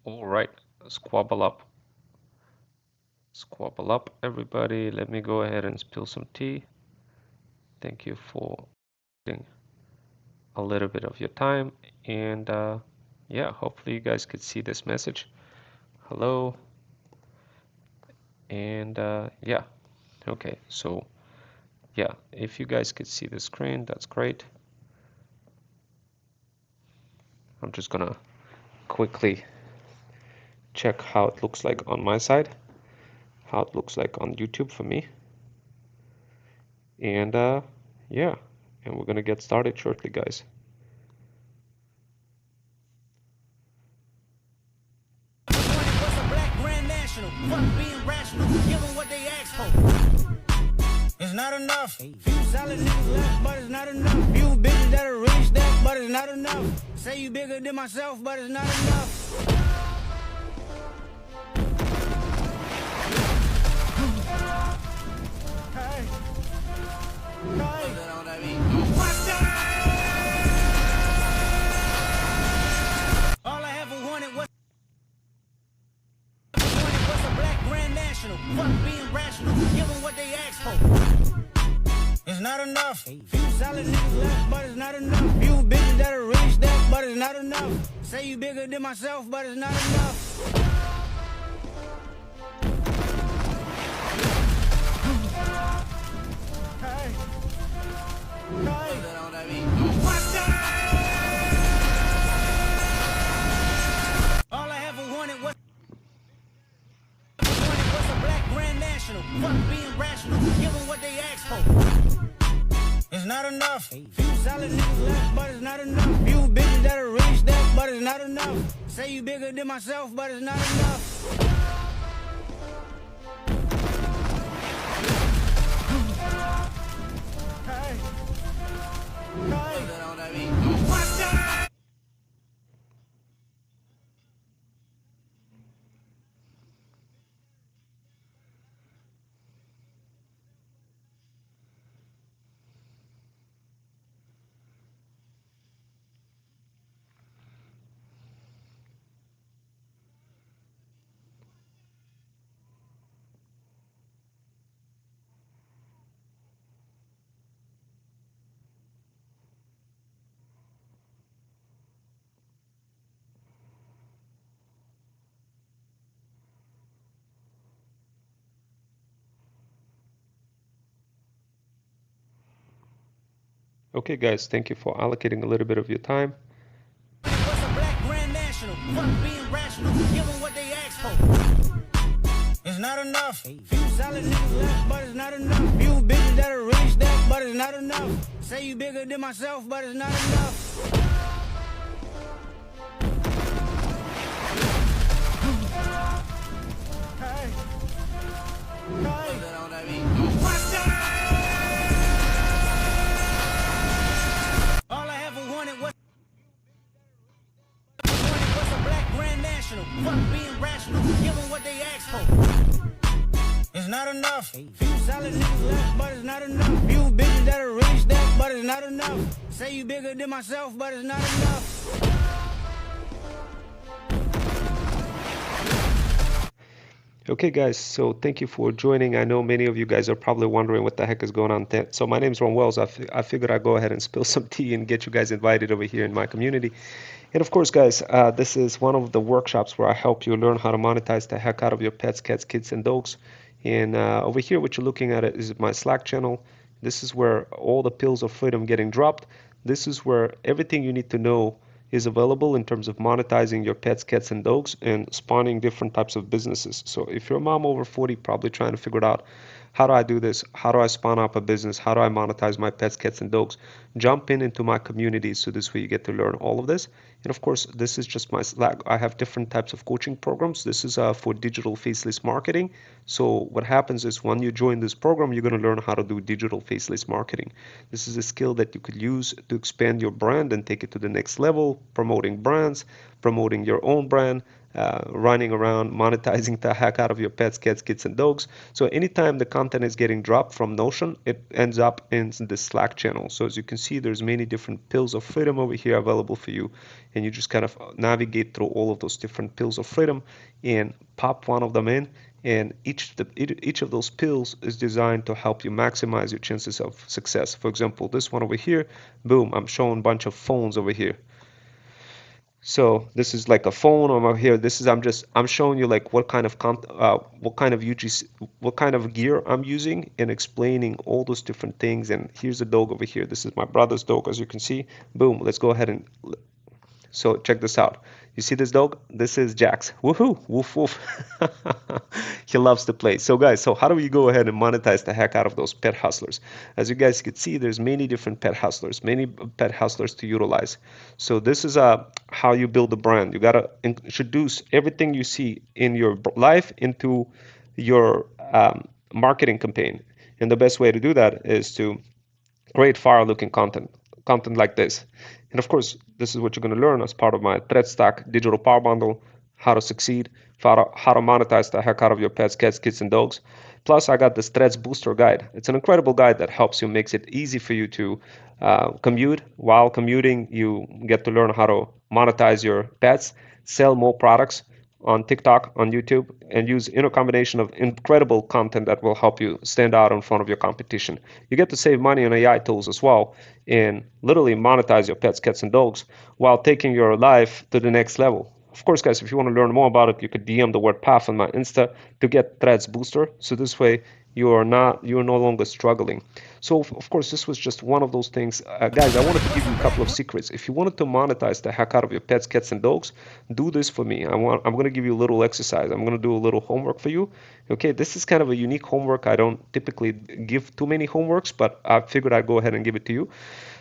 All right, squabble up. Squabble up, everybody. Let me go ahead and spill some tea. Thank you for taking a little bit of your time. And yeah, hopefully you guys could see this message. Hello. And yeah, okay. So yeah, if you guys could see the screen, that's great. I'm just gonna quickly check how it looks like on my side, how it looks like on YouTube for me. And yeah, and we're gonna get started shortly, guys. It's not enough. Few solid niggas left, but it's not enough. Few bitches that'll reach that, but it's not enough. Say you bigger than myself, but it's not enough. Hey. All I ever wanted was a black grand national. Fuck being rational, give them what they asked for. It's not enough. Few solid niggas left, but it's not enough. Few bitches that'll reach that, but it's not enough. Say you bigger than myself, but it's not enough. Hey. All I ever wanted was a black grand national. Fuck being rational, give them what they asked for. It's not enough. Few solid niggas left, but it's not enough. Few bitches that'll reach that, but it's not enough. Say you bigger than myself, but it's not enough. Hey. Okay, guys, thank you for allocating a little bit of your time. What's a black grand national? Fuck being rational, give them what they asked for. It's not enough. Few solid niggas left, but it's not enough. Few bitches that'll reach that, but it's not enough. Say you bigger than myself, but it's not enough. Hey. All I ever wanted was a black grand national. Fuck being rational, give them what they asked for. It's not enough. Few solid niggas left, but it's not enough. Few bitches that'll reach that, but it's not enough. Say you bigger than myself, but it's not enough. Okay, guys, so thank you for joining. I know many of you guys are probably wondering what the heck is going on. So my name is Ron Wells. I figured I'd go ahead and spill some tea and get you guys invited over here in my community. And of course, guys, this is one of the workshops where I help you learn how to monetize the heck out of your pets, cats, kids, and dogs. And over here, what you're looking at is my Slack channel. This is where all the pills of freedom getting dropped. This is where everything you need to know is available in terms of monetizing your pets, cats, and dogs and spawning different types of businesses. So if you're a mom over 40, probably trying to figure it out, how do I do this? How do I spawn up a business? How do I monetize my pets, cats, and dogs? Jump into my community so this way you get to learn all of this. And of course, this is just my Slack. I have different types of coaching programs. This is for digital faceless marketing. So what happens is when you join this program, you're going to learn how to do digital faceless marketing. This is a skill that you could use to expand your brand and take it to the next level, promoting brands, promoting your own brand, running around monetizing the heck out of your pets, cats, kids, and dogs. So anytime the content is getting dropped from Notion, it ends up in the Slack channel. So as you can see, there's many different pills of freedom over here available for you, and you just kind of navigate through all of those different pills of freedom and pop one of them in. And each of those pills is designed to help you maximize your chances of success. For example, this one over here, boom, I'm showing a bunch of phones over here. So this is like a phone over here. This is I'm showing you like what kind of UGC, what kind of gear I'm using, and explaining all those different things. And here's a dog over here. This is my brother's dog, as you can see. Boom. Let's go ahead and so check this out. You see this dog? This is Jax. Woohoo! Woof woof. He loves to play. So guys, so how do we go ahead and monetize the heck out of those pet hustlers? As you guys can see, there's many different many pet hustlers to utilize. So this is how you build a brand. You gotta introduce everything you see in your life into your marketing campaign. And the best way to do that is to great fire looking content like this. And of course, this is what you're going to learn as part of my Thread Stack digital power bundle, how to succeed, how to monetize the heck out of your pets, cats, kids, and dogs. Plus, I got this Threads Booster guide. It's an incredible guide that helps you, makes it easy for you to commute. While commuting, you get to learn how to monetize your pets, sell more products on TikTok, on YouTube, and use a combination of incredible content that will help you stand out in front of your competition. You get to save money on AI tools as well, and literally monetize your pets, cats, and dogs while taking your life to the next level. Of course, guys, if you want to learn more about it, you could DM the word PATH on my Insta to get Threads Booster. So this way, you're no longer struggling. So of course, this was just one of those things. Guys, I wanted to give you a couple of secrets. If you wanted to monetize the heck out of your pets, cats, and dogs, do this for me. I'm going to give you a little exercise. I'm going to do a little homework for you. Okay, this is kind of a unique homework. I don't typically give too many homeworks, but I figured I'd go ahead and give it to you.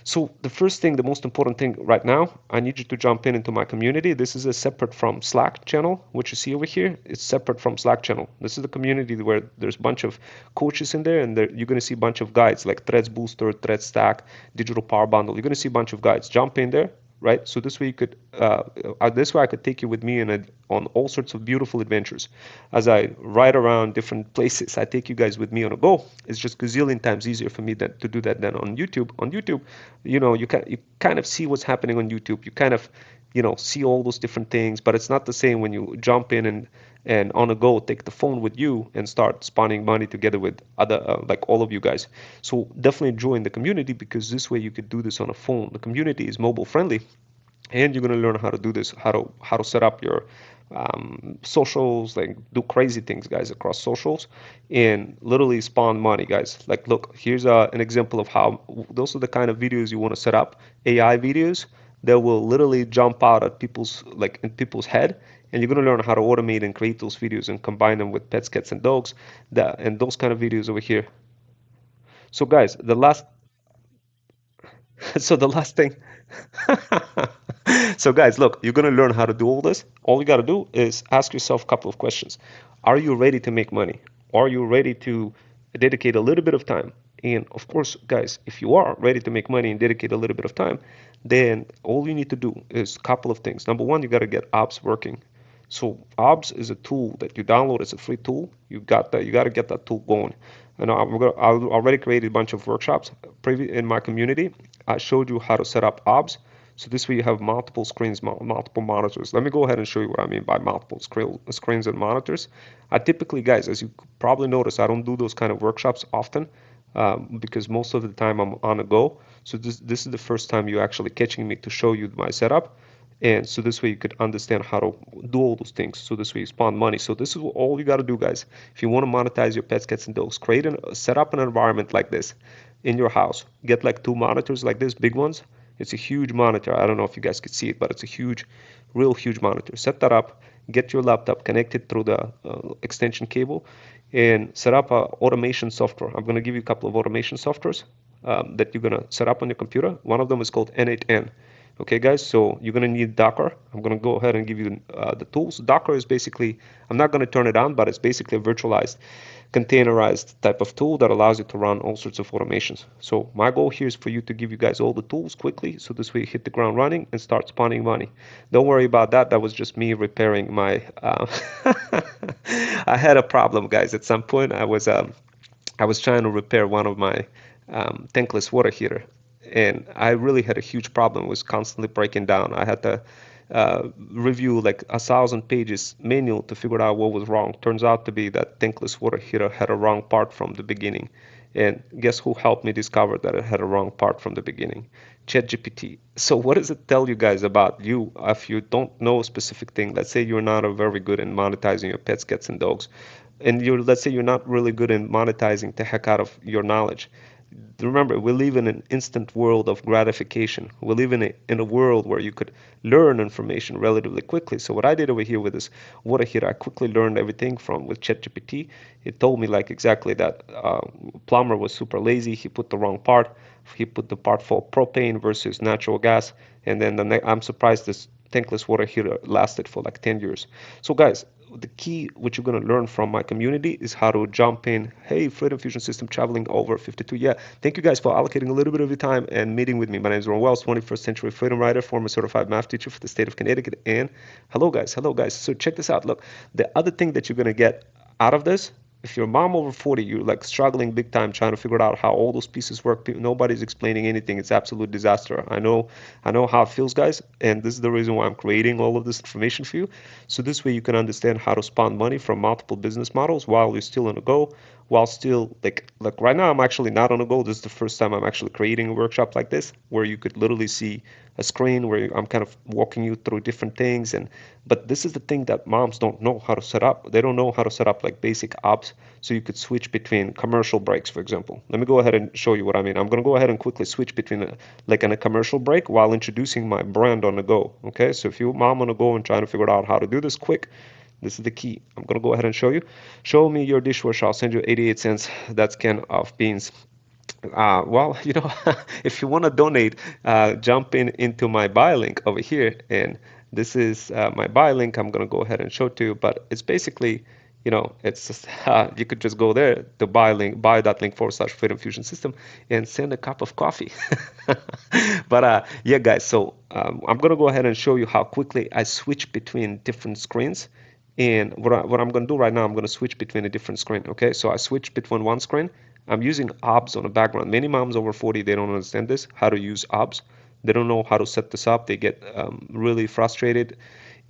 So the first thing, the most important thing right now, I need you to jump into my community. This is a separate from Slack channel, which you see over here. It's separate from Slack channel. This is the community where there's a bunch of coaches in there, and you're going to see a bunch of guides like Threads Booster, Threads Stack, Digital Power Bundle. You're going to see a bunch of guides. Jump in there, right? So this way you could, this way I could take you with me on all sorts of beautiful adventures. As I ride around different places, I take you guys with me on a go. It's just gazillion times easier for me to do that than on YouTube. On YouTube, you kind of see what's happening on YouTube. You kind of, see all those different things, but it's not the same when you jump in and on a go take the phone with you and start spawning money together with other like all of you guys. So definitely join the community, because this way you could do this on a phone. The community is mobile friendly, and you're going to learn how to do this, how to set up your socials, like do crazy things, guys, across socials, and literally spawn money, guys. Like, look, here's an example of how those are the kind of videos you want to set up. AI videos that will literally jump out at in people's head, and you're going to learn how to automate and create those videos and combine them with pets, cats, and dogs, and those kind of videos over here. So guys, the last so the last thing so guys, look, you're going to learn how to do all this. All you got to do is ask yourself a couple of questions. Are you ready to make money? Are you ready to dedicate a little bit of time? And of course, guys, if you are ready to make money and dedicate a little bit of time, then all you need to do is a couple of things. Number one, you got to get ops working. So ops is a tool that you download. It's a free tool. You got that. You got to get that tool going. And I already created a bunch of workshops in my community. I showed you how to set up ops. So this way you have multiple screens, multiple monitors. Let me go ahead and show you what I mean by multiple screens and monitors. I typically, guys, as you probably notice, I don't do those kind of workshops often because most of the time I'm on the go. So this is the first time you're actually catching me to show you my setup. And so this way you could understand how to do all those things. So this way you spawn money. So this is all you got to do, guys. If you want to monetize your pets, cats, and dogs, set up an environment like this in your house. Get like 2 monitors like this, big ones. It's a huge monitor. I don't know if you guys could see it, but it's a huge, real huge monitor. Set that up. Get your laptop connected through the extension cable, and set up automation software. I'm going to give you a couple of automation softwares that you're going to set up on your computer. One of them is called N8N. Okay, guys, so you're gonna need Docker. I'm gonna go ahead and give you the tools. Docker is basically, I'm not gonna turn it on, but it's basically a virtualized, containerized type of tool that allows you to run all sorts of automations. So my goal here is for you to give you guys all the tools quickly, so this way you hit the ground running and start spawning money. Don't worry about that. That was just me repairing my. I had a problem, guys. At some point, I was trying to repair one of my tankless water heater, and I really had a huge problem. It was constantly breaking down. I had to review like 1,000 pages manual to figure out what was wrong. Turns out to be that tankless water heater had a wrong part from the beginning. And guess who helped me discover that it had a wrong part from the beginning? ChatGPT. So what does it tell you guys about you if you don't know a specific thing? Let's say you're not a very good in monetizing your pets, cats, and dogs, and you're, let's say you're not really good in monetizing the heck out of your knowledge. Remember, we live in an instant world of gratification. We live in a world where you could learn information relatively quickly. So what I did over here with this water heater, I quickly learned everything from with ChatGPT. It told me like exactly that plumber was super lazy. He put the wrong part. He put the part for propane versus natural gas. And then I'm surprised this tankless water heater lasted for like 10 years. So guys, the key what you're going to learn from my community is how to jump in. Hey, Freedom Fusion System traveling over 52. Yeah, thank you guys for allocating a little bit of your time and meeting with me. My name is Ron Wells, 21st century freedom writer, former certified math teacher for the state of Connecticut. And hello guys, hello guys. So check this out. Look, the other thing that you're going to get out of this, if you're a mom over 40, you're like struggling big time trying to figure out how all those pieces work. Nobody's explaining anything. It's absolute disaster. I know how it feels, guys, and this is the reason why I'm creating all of this information for you. So this way you can understand how to spawn money from multiple business models while you're still on the go, while still like right now I'm actually not on the go. This is the first time I'm actually creating a workshop like this where you could literally see a screen where I'm kind of walking you through different things. And but this is the thing that moms don't know how to set up. They don't know how to set up like basic ops, so you could switch between commercial breaks, for example. Let me go ahead and show you what I mean. I'm going to go ahead and quickly switch between like in a commercial break while introducing my brand on the go. Okay, so if you're mom on the go and trying to figure out how to do this quick, this is the key. I'm going to go ahead and show you. Show me your dishwasher. I'll send you 88 cents. That's can of beans. Well, you know, if you want to donate, jump in into my buy link over here, and this is my buy link. I'm gonna go ahead and show it to you, but it's basically, you know, it's just, you could just go there to buy link, buy that link / Freedom Fusion System, and send a cup of coffee. But yeah, guys, so I'm gonna go ahead and show you how quickly I switch between different screens. And what I'm going to do right now, I'm going to switch between a different screen. Okay, so I switch between one screen. I'm using OBS on the background. Many moms over 40, they don't understand this, how to use OBS. They don't know how to set this up. They get really frustrated.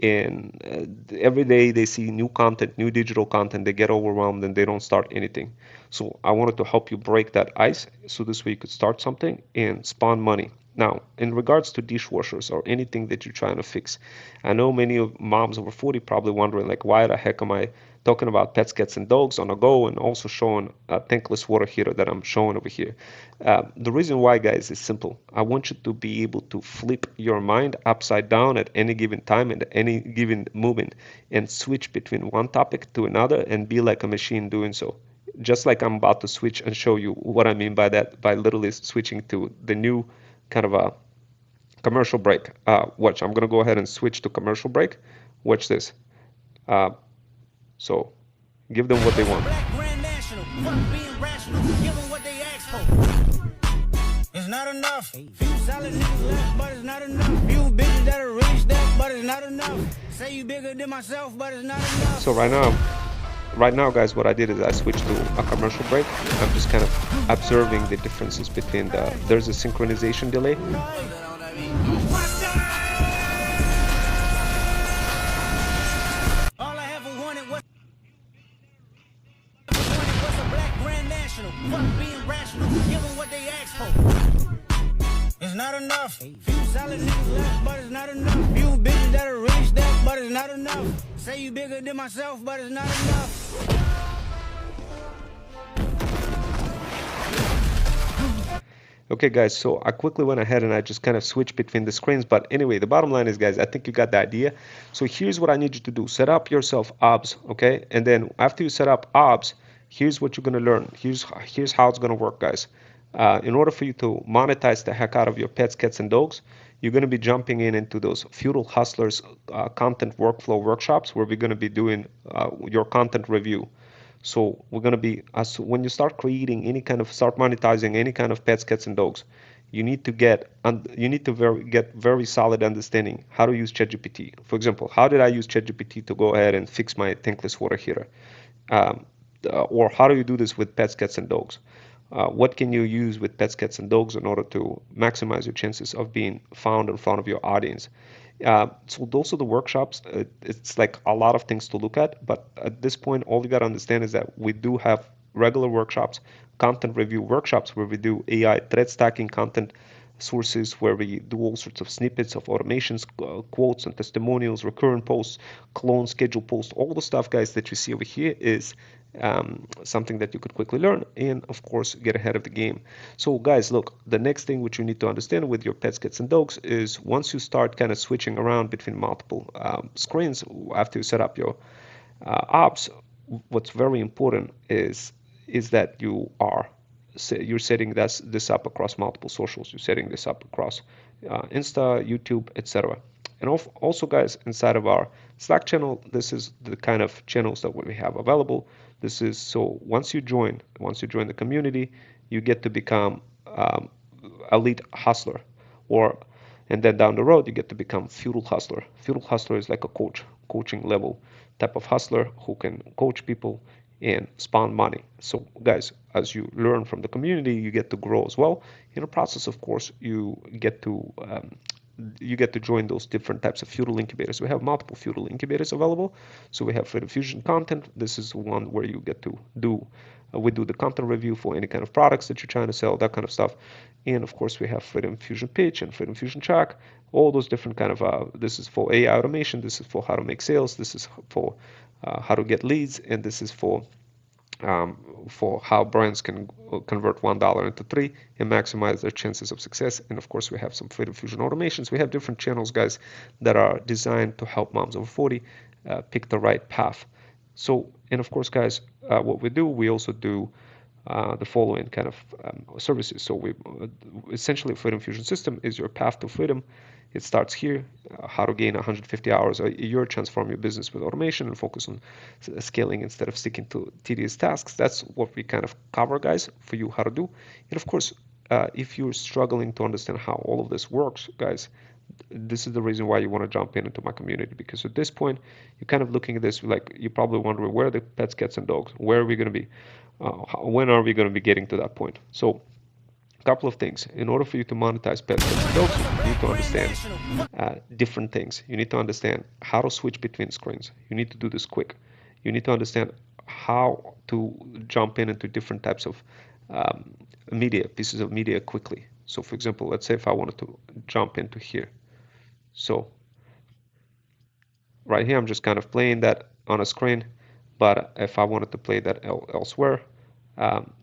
And every day they see new content, new digital content, they get overwhelmed and they don't start anything. So I wanted to help you break that ice so this way you could start something and spawn money. Now, in regards to dishwashers or anything that you're trying to fix, I know many of moms over 40 probably wondering like, why the heck am I talking about pets, cats, and dogs on a go and also showing a tankless water heater that I'm showing over here? The reason why, guys, is simple. I want you to be able to flip your mind upside down at any given time and any given moment and switch between one topic to another and be like a machine doing so. Just like I'm about to switch and show you what I mean by that, by literally switching to the new kind of a commercial break. Watch, I'm gonna go ahead and switch to commercial break. Watch this. Uh, so give them what they want. Black Grand National, fuck being rational, give them what they ask for. It's not enough. Few solid niggas left, but it's not enough. Few bitches that'll reach that, but it's not enough. Say you bigger than myself, but it's not enough. So right now, guys, what I did is I switched to a commercial break. I'm just kind of observing the differences between there's a synchronization delay. All I ever wanted was a black Grand National. Fuck being rational, give them what they ask for. It's not enough. Few solid niggas left, but it's not enough. Few bitches that'll reach that, but it's not enough. Say you bigger than myself, but it's not enough. Okay, guys, so I quickly went ahead and I just kind of switched between the screens. But anyway, the bottom line is, guys, I think you got the idea. So here's what I need you to do. Set up yourself OBS, okay? And then after you set up OBS, here's what you're going to learn. Here's how it's going to work, guys. In order for you to monetize the heck out of your pets, cats, and dogs, you're going to be jumping in into those feudal hustlers content workflow workshops where we're going to be doing your content review. So we're going to be, as when you start creating any kind of, start monetizing any kind of pets, cats, and dogs, you need to get, you need to get very solid understanding how to use ChatGPT. For example, how did I use ChatGPT to go ahead and fix my tankless water heater? Um, or how do you do this with pets, cats, and dogs? What can you use with pets, cats, and dogs in order to maximize your chances of being found in front of your audience? So those are the workshops. It's like a lot of things to look at, but at this point, all you got to understand is that we do have regular workshops, content review workshops where we do AI thread stacking content sources, where we do all sorts of snippets of automations, quotes and testimonials, recurrent posts, clone schedule posts, all the stuff, guys, that you see over here is something that you could quickly learn and, of course, get ahead of the game. So, guys, look, the next thing which you need to understand with your pets, cats, and dogs is once you start kind of switching around between multiple screens after you set up your apps, what's very important is that you're setting this up across multiple socials. You're setting this up across Insta, YouTube, etc. And also, guys, inside of our Slack channel, this is the kind of channels that we have available. This is so once you join the community, you get to become elite hustler, or and then down the road you get to become feudal hustler. Feudal hustler is like a coaching level type of hustler who can coach people and spawn money. So guys, as you learn from the community, you get to grow as well. In the process, of course, you get to join those different types of feudal incubators. We have multiple feudal incubators available. So we have Freedom Fusion content. This is one where you get to do we do the content review for any kind of products that you're trying to sell, that kind of stuff. And of course, we have Freedom Fusion Pitch and Freedom Fusion Track, all those different kind of. This is for AI automation. This is for how to make sales. This is for how to get leads, and this is for how brands can convert $1 into three and maximize their chances of success. And of course, we have some Freedom Fusion automations. We have different channels, guys, that are designed to help moms over 40 pick the right path. So, and of course, guys, what we do, we also do the following kind of services. So we essentially, Freedom Fusion system is your path to freedom. It starts here, how to gain 150 hours a year, transform your business with automation and focus on scaling instead of sticking to tedious tasks. That's what we kind of cover, guys, for you how to do. And of course, if you're struggling to understand how all of this works, guys, this is the reason why you want to jump into my community, because at this point you're kind of looking at this like you're probably wondering where are the pets, cats, and dogs, where are we going to be, when are we going to be getting to that point. So a couple of things. In order for you to monetize pets, cats, and dogs, you need to understand different things. You need to understand how to switch between screens. You need to do this quick. You need to understand how to jump into different types of media, pieces of media quickly. So for example, let's say if I wanted to jump into here. So right here, I'm just kind of playing that on a screen, but if I wanted to play that elsewhere, um,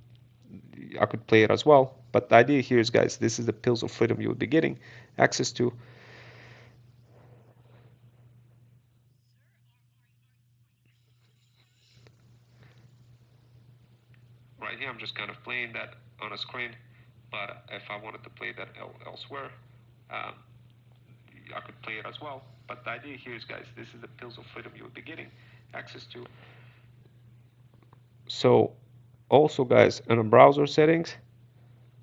I could play it as well. But the idea here is, guys, this is the pills of freedom you would be getting access to. Right here, I'm just kind of playing that on a screen, but if I wanted to play that elsewhere, um, I could play it as well. But the idea here is, guys, this is the pills of freedom you would be getting access to. So also, guys, in the browser settings,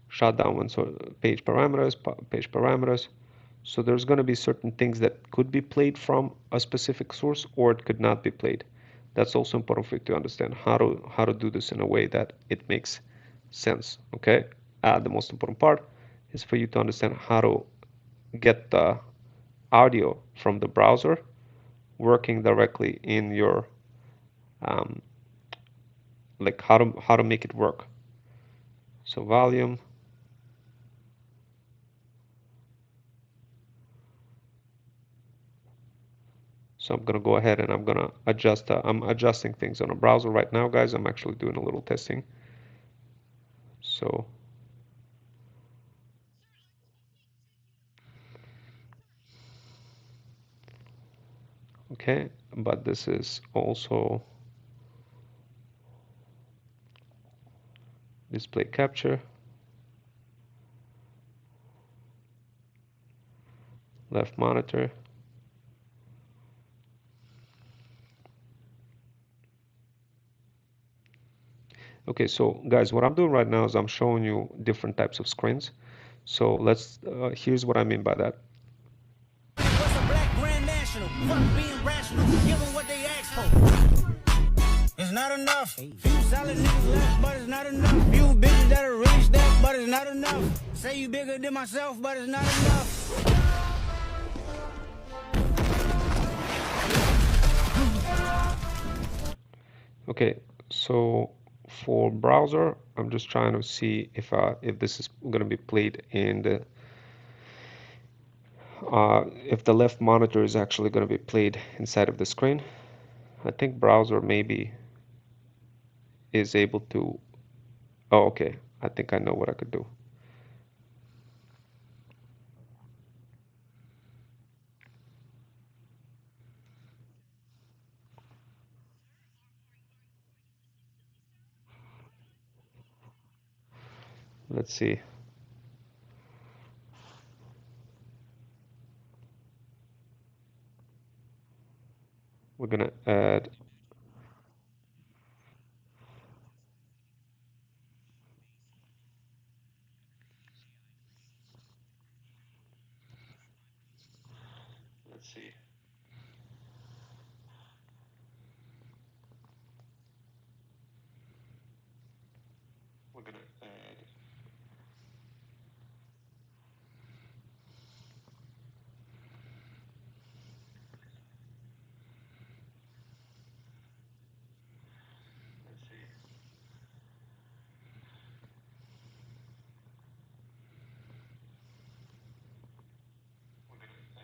shut down when so page parameters. So there's going to be certain things that could be played from a specific source, or it could not be played. That's also important for you to understand how to do this in a way that it makes sense. Okay. The most important part is for you to understand how to get the audio from the browser working directly in your um, like how to make it work. So volume. So I'm gonna go ahead and I'm gonna adjust. I'm adjusting things on a browser right now, guys. I'm actually doing a little testing. So okay, but this is also display capture. left monitor. Okay, so guys, what I'm doing right now is I'm showing you different types of screens. So here's what I mean by that. What's a black grand national? Fuck being rational. Give them what they ask for. It's not enough. Few solid niggas left, but it's not enough. Few bitches that are really stacked, but it's not enough. Say you bigger than myself, but it's not enough. Okay, so for browser, I'm just trying to see if this is going to be played in the if the left monitor is actually going to be played inside of the screen. I think browser maybe is able to. Oh, okay. I think I know what I could do. Let's see. We're gonna add. Let's see. We're gonna add. Let's see. We're gonna add.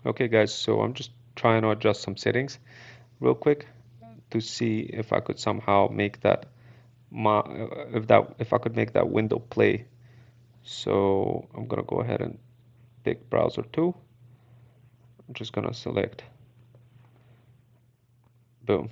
Okay, guys. So I'm just trying to adjust some settings real quick to see if I could somehow make that if I could make that window play. So I'm gonna go ahead and pick browser 2. I'm just gonna select boom.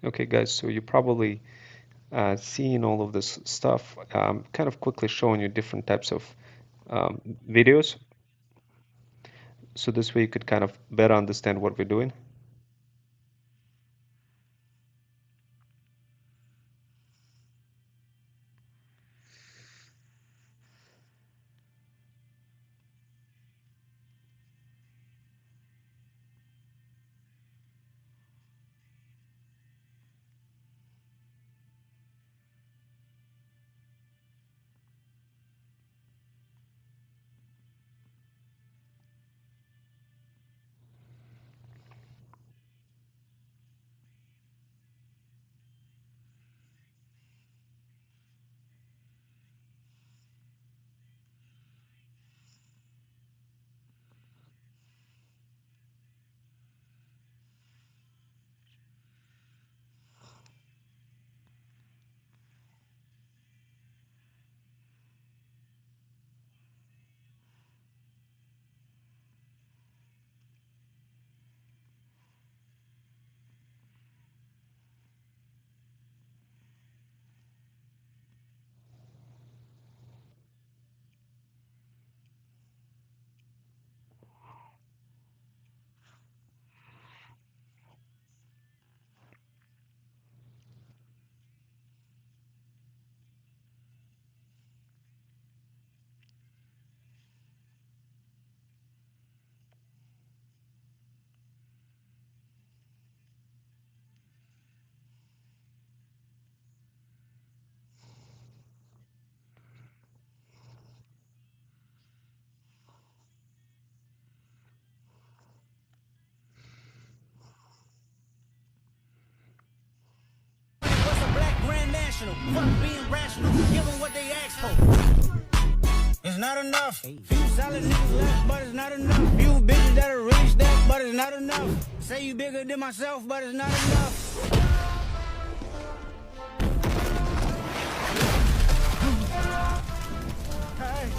Okay, guys, so you probably seen all of this stuff, kind of quickly showing you different types of videos. So this way you could kind of better understand what we're doing. What's a black grand national? Fuck being rational. Give them what they ask for. It's not enough. Few solid niggas left, but it's not enough. Few bitches that'll really step, but it's not enough. Say you bigger than myself, but it's not enough. Hey.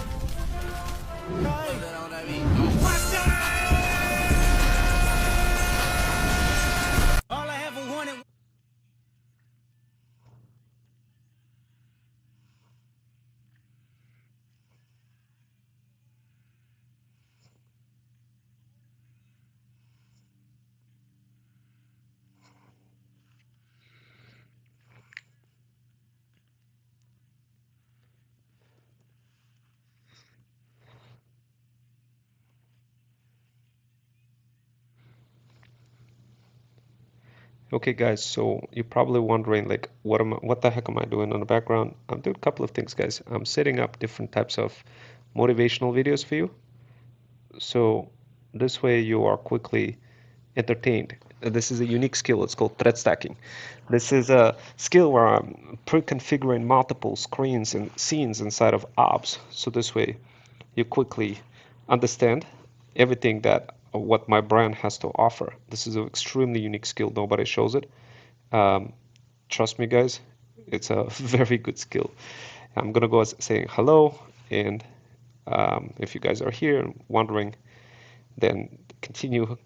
Hey. What's up? All I ever wanted. Okay, guys, so you're probably wondering like what the heck am I doing on the background? I'm doing a couple of things, guys. I'm setting up different types of motivational videos for you. So this way you are quickly entertained. This is a unique skill. It's called thread stacking. This is a skill where I'm pre-configuring multiple screens and scenes inside of ops. So this way you quickly understand everything that what my brand has to offer. This is an extremely unique skill. Nobody shows it. Um, Trust me, guys, it's a very good skill. I'm gonna go saying hello, and if you guys are here and wondering, then continue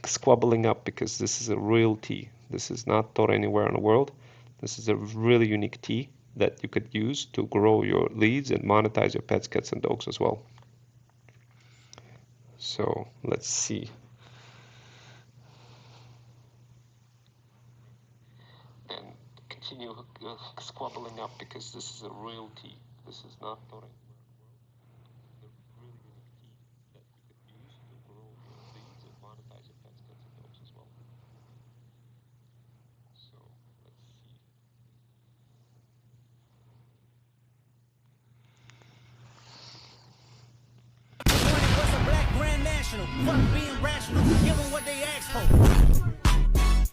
squabbling up because this is a real tea. This is not taught anywhere in the world. This is a really unique tea that you could use to grow your leads and monetize your pets, cats, and dogs as well. So let's see. And continue squabbling up because this is a real tea. This is not taught anywhere. What's a black grand national? Fuck being rational. Give them what they ask for.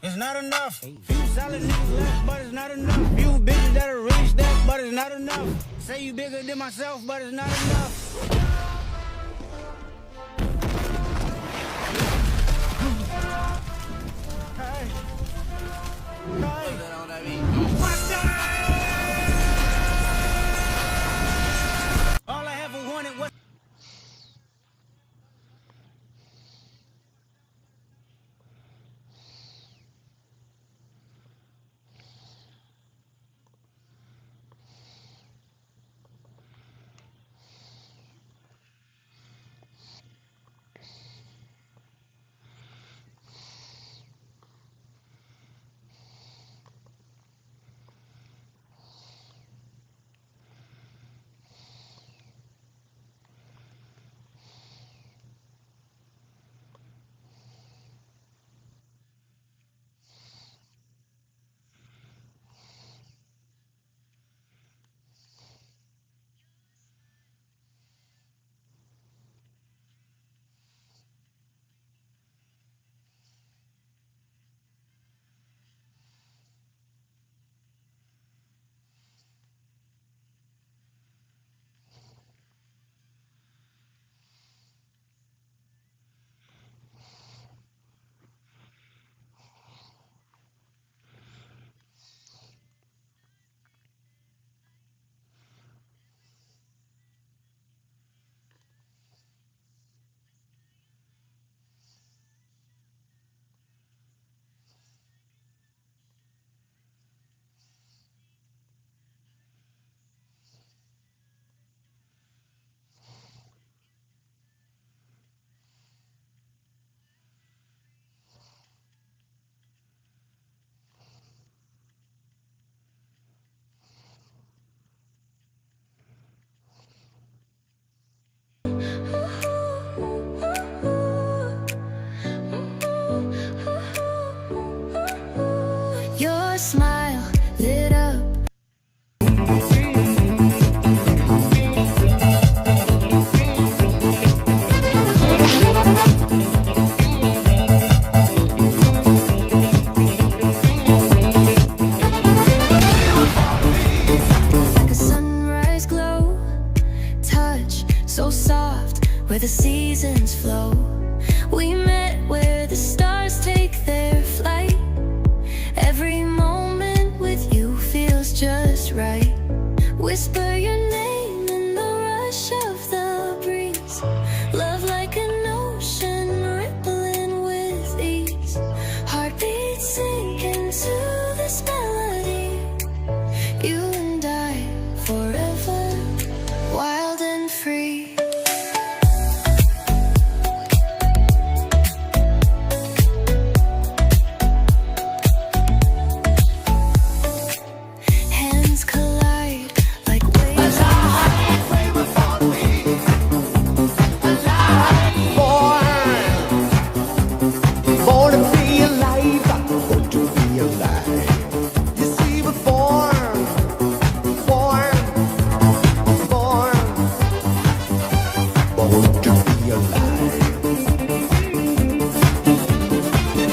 It's not enough. Few solid niggas left, but it's not enough. Few bitches that'll really step, but it's not enough. Say you bigger than myself, but it's not enough. Hey. Hey. What's up? All I ever wanted was. lit up. Like a sunrise glow, touch so soft where the seasons flow. We met where the stars take their flight. Every moment with you feels just right. Whisper your name in the rush of the breeze. Love like an ocean rippling with ease. Heartbeats sink into this melody. You and I forever, wild and free. Hands collide like waves. Born to be alive, born to be alive. You see, we're born, born to be alive.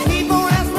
People ask me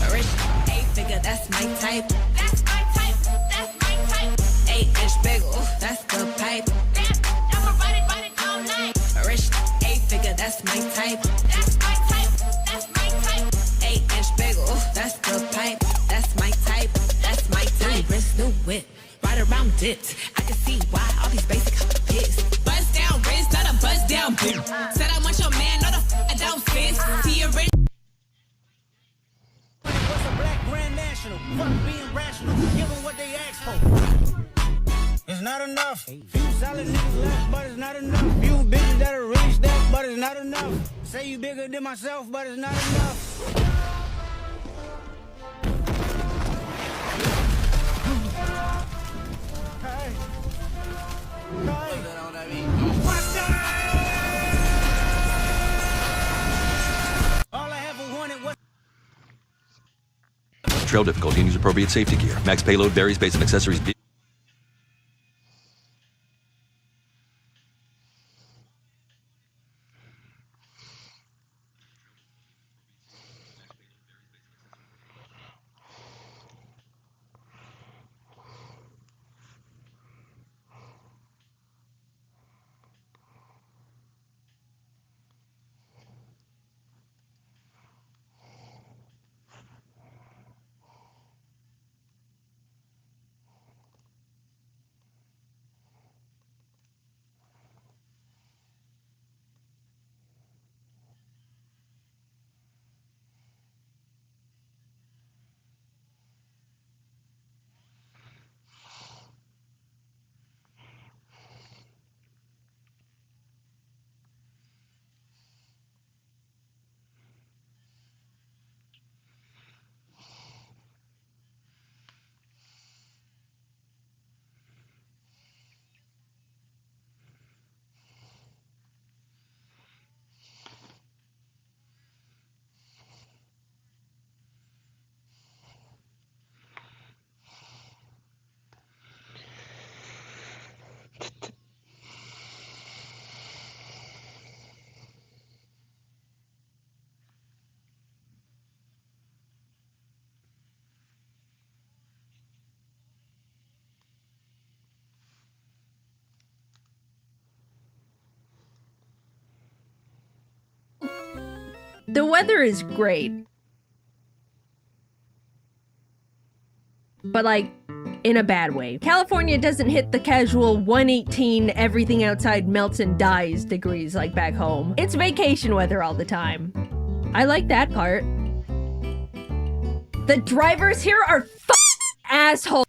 A rich eight figure, that's my type. That's my type. That's my type. 8-inch bagel, that's the pipe. I'ma ride it all night. A rich eight figure, that's my type. That's my type. That's my type. 8-inch bagel, that's the pipe. That's my type. That's my type. New wrist, new whip, ride around dipped. I can see why all these basic hits. Buzz down wrist, not a buzz down bitch. Said I want your man, not a don't fit. See your rich. What's a black grand national? Fuck being rational. Give them what they ask for. It's not enough. Few solid niggas left, but it's not enough. Few bitches that are really stacked, but it's not enough. Say you bigger than myself, but it's not enough. Hey. All I ever wanted was Trail difficulty and use appropriate safety gear. Max payload varies based on accessories. The weather is great. But like, in a bad way. California doesn't hit the casual 118 everything outside melts and dies degrees like back home. It's vacation weather all the time. I like that part. The drivers here are assholes.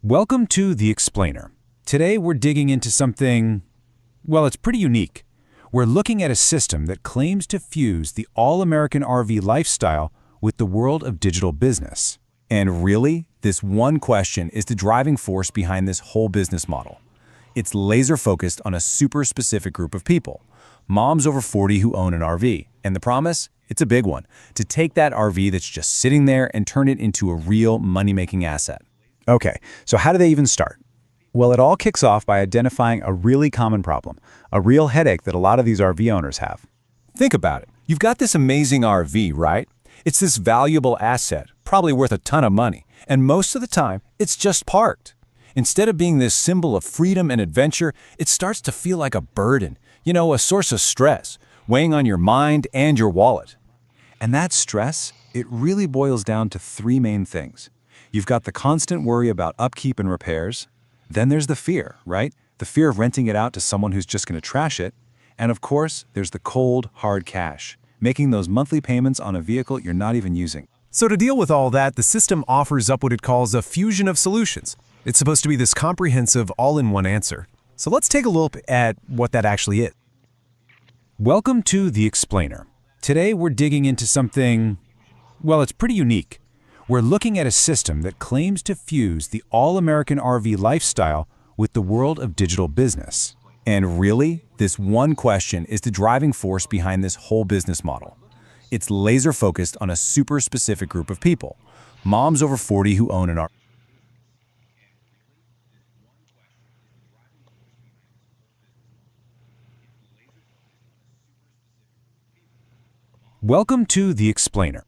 Welcome to The Explainer. Today we're digging into something, well, it's pretty unique. We're looking at a system that claims to fuse the all-American RV lifestyle with the world of digital business. And really, this one question is the driving force behind this whole business model. It's laser-focused on a super specific group of people, moms over 40 who own an RV. And the promise? It's a big one, to take that RV that's just sitting there and turn it into a real money-making asset. Okay, so how do they even start? Well, it all kicks off by identifying a really common problem, a real headache that a lot of these RV owners have. Think about it. You've got this amazing RV, right? It's this valuable asset, probably worth a ton of money, and most of the time, it's just parked. Instead of being this symbol of freedom and adventure, it starts to feel like a burden, a source of stress, weighing on your mind and your wallet. And that stress, it really boils down to three main things. You've got the constant worry about upkeep and repairs. Then there's the fear, right? The fear of renting it out to someone who's just going to trash it. And of course, there's the cold, hard cash, making those monthly payments on a vehicle you're not even using. So to deal with all that, the system offers up what it calls a fusion of solutions. It's supposed to be this comprehensive, all-in-one answer. So let's take a look at what that actually is. Welcome to The Explainer. Today we're digging into something, well, it's pretty unique. We're looking at a system that claims to fuse the all-American RV lifestyle with the world of digital business. And really, this one question is the driving force behind this whole business model. It's laser focused on a super specific group of people, moms over 40 who own an RV. Welcome to The Explainer.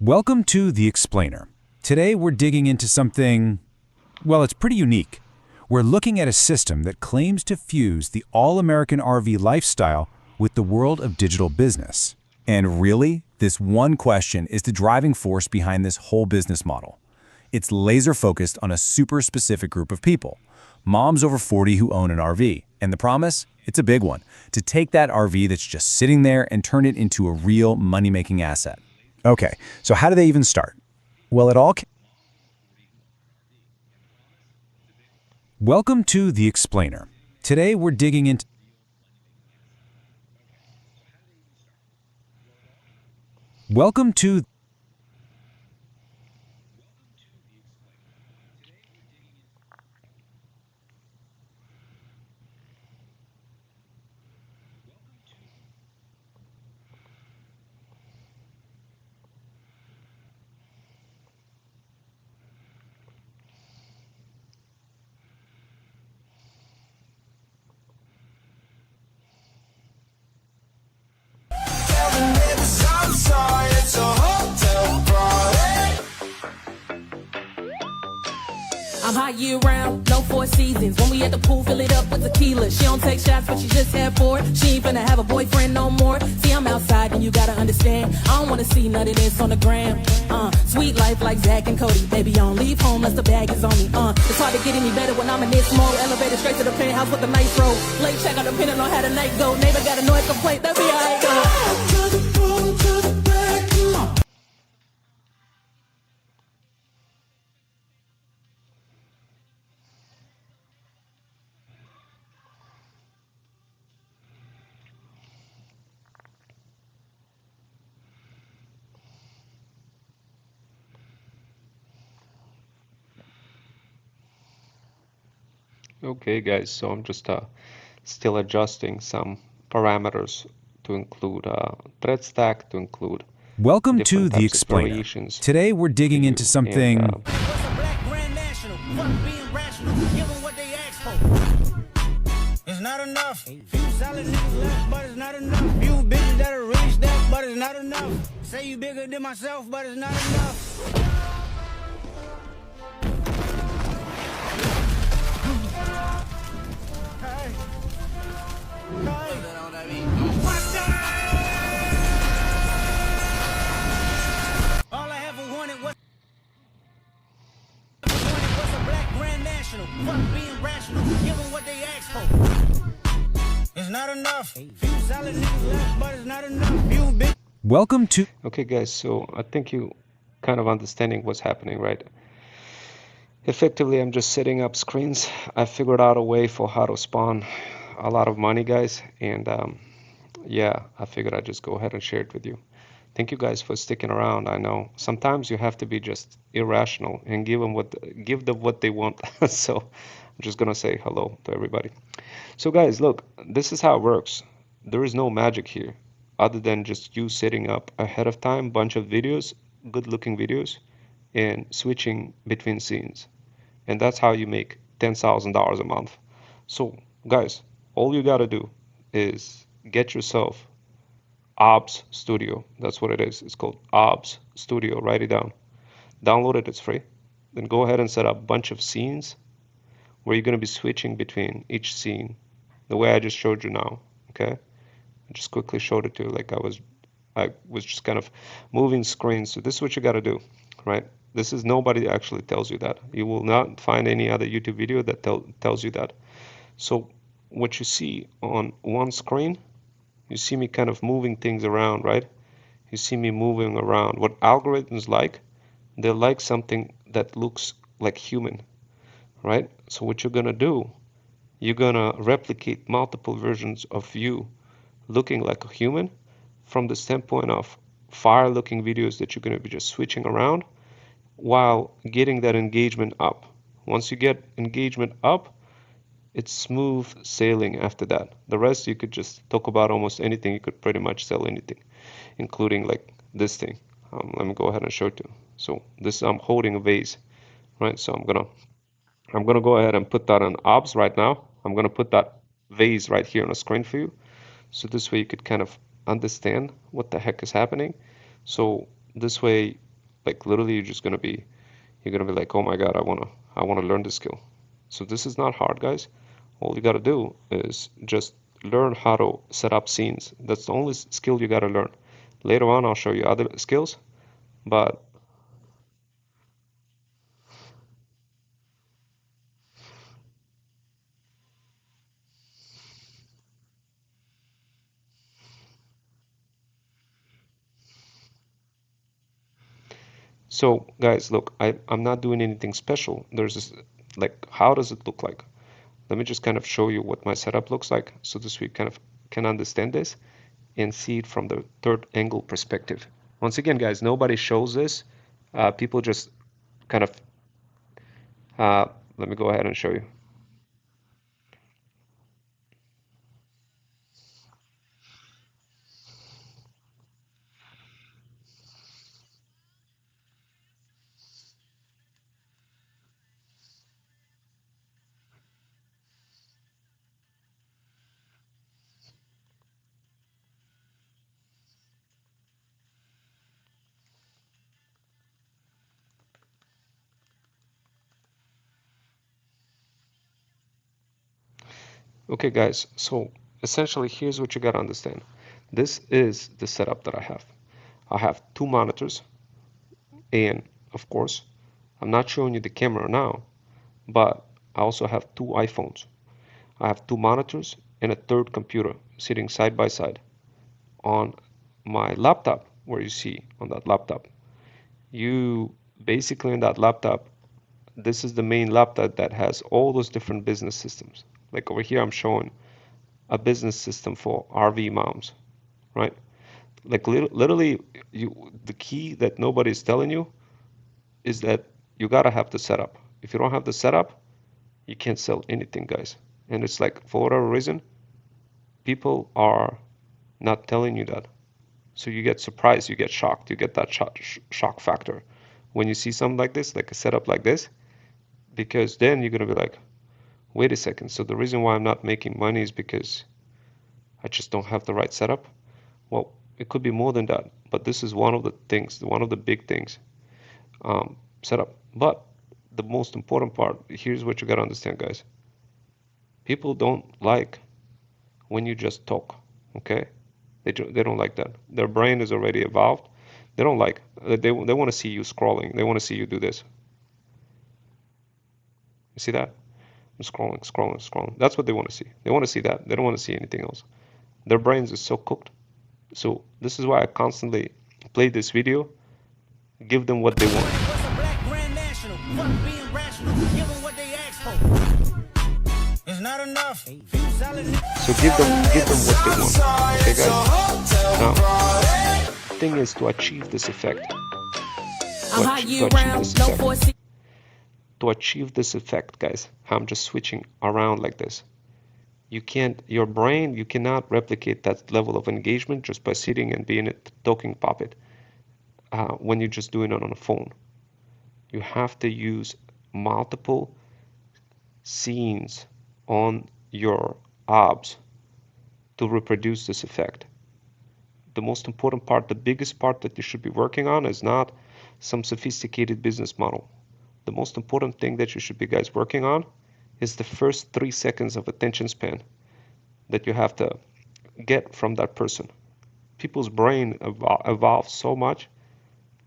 Welcome to The Explainer. Today we're digging into something, well, it's pretty unique. We're looking at a system that claims to fuse the all-American RV lifestyle with the world of digital business. And really, this one question is the driving force behind this whole business model. It's laser focused on a super specific group of people, moms over 40 who own an RV. And the promise? It's a big one, to take that RV that's just sitting there and turn it into a real money-making asset. Okay, so how do they even start? Well, it all Welcome to The Explainer. Today we're digging into Welcome to I'm hot year round, no four seasons. When we at the pool, fill it up with tequila. She don't take shots, but she just had four. She ain't finna have a boyfriend no more. See, I'm outside and you gotta understand. I don't wanna see none of this on the gram. Sweet life like Zach and Cody. Baby, I don't leave home unless the bag is on me. It's hard to get any better when I'm in this mode. Elevator straight to the penthouse with a nice road. Late check out depending on how the night go. Neighbor got a noise complaint, that's me how I go. Okay, guys, so I'm just still adjusting some parameters to include thread stack, to include Welcome to different The types of Explainer. variations Today we're digging to into you. something And, What's a black grand national? Fuck being rational. Give them what they ask for. It's not enough. Few solid niggas left, but it's not enough. Few bitches that'll reach that, but it's not enough. Say you bigger than myself, but it's not enough. Hey. All I ever wanted was a black grand national. Fuck being rational. Give them what they ask for. It's not enough. Few solid niggas left, but it's not enough. Few big. Welcome to okay, guys, so I think you kind of understanding what's happening, right? Effectively, I'm just setting up screens. I figured out a way for how to spawn a lot of money, guys, and yeah, I figured I'd just go ahead and share it with you. Thank you guys for sticking around. I know sometimes you have to be just irrational and give them what they want. So I'm just gonna say hello to everybody. So guys, look, this is how it works. There is no magic here other than just you setting up ahead of time bunch of videos, good looking videos, and switching between scenes. And that's how you make $10,000 a month. So guys, all you gotta do is get yourself OBS Studio. That's what it is. It's called OBS Studio. Write it down. Download it. It's free. Then go ahead and set up a bunch of scenes where you're going to be switching between each scene the way I just showed you now. Okay. I just quickly showed it to you like I was just kind of moving screens. So this is what you got to do, right? This is nobody actually tells you that. You will not find any other YouTube video that tells you that. So what you see on one screen, you see me kind of moving things around, right? You see me moving around. What algorithms like, they like something that looks like human, right? So what you're gonna do, you're gonna replicate multiple versions of you looking like a human from the standpoint of fire looking videos that you're gonna be just switching around while getting that engagement up. Once you get engagement up, it's smooth sailing after that. The rest you could just talk about almost anything. You could pretty much sell anything, including like this thing. Let me go ahead and show it to you. So this I'm holding a vase, right? So I'm gonna go ahead and put that on OBS right now. I'm gonna put that vase right here on the screen for you. So this way you could kind of understand what the heck is happening. So this way, like literally you're gonna be like, oh my God, I wanna learn this skill. So this is not hard, guys. All you gotta do is just learn how to set up scenes. That's the only skill you gotta learn. Later on, I'll show you other skills, but so guys, look, I'm not doing anything special. There's this, like, how does it look like? Let me just kind of show you what my setup looks like so this we kind of can understand this and see it from the third angle perspective. Once again, guys, nobody shows this. People just kind of, uh, let me go ahead and show you. Okay, guys, so essentially here's what you gotta understand. This is the setup that I have. I have two monitors, and of course, I'm not showing you the camera now, but I also have two iPhones. I have two monitors and a third computer sitting side by side. On my laptop, where you see on that laptop, you basically in that laptop, this is the main laptop that has all those different business systems. Like over here, I'm showing a business system for RV moms, right? Like literally, the key that nobody's telling you is that you gotta have the setup. If you don't have the setup, you can't sell anything, guys. And it's like for whatever reason, people are not telling you that. So you get surprised, you get shocked, you get that shock factor when you see something like this, like a setup like this, because then you're gonna be like, wait a second. So the reason why I'm not making money is because I just don't have the right setup. Well, it could be more than that, but this is one of the things, one of the big things, setup. But the most important part, here's what you gotta understand, guys. People don't like when you just talk, okay? They don't like that. Their brain is already evolved. They don't like, they want to see you scrolling. They want to see you do this. You see that? I'm scrolling, scrolling, scrolling. That's what they want to see. They want to see that. They don't want to see anything else. Their brains is so cooked. So this is why I constantly play this video, give them what they want. What's a black grand national? Fuck being rational. Give them what they ask for. It's not enough. Few solid So give them what they want. Okay, guys? Now, the thing is to achieve this effect. To achieve this effect, guys, I'm just switching around like this. You can't, your brain, you cannot replicate that level of engagement just by sitting and being a talking puppet when you're just doing it on a phone. You have to use multiple scenes on your OBS to reproduce this effect. The most important part, the biggest part that you should be working on is not some sophisticated business model. The most important thing that you should be guys working on is the first 3 seconds of attention span that you have to get from that person. People's brain evolves so much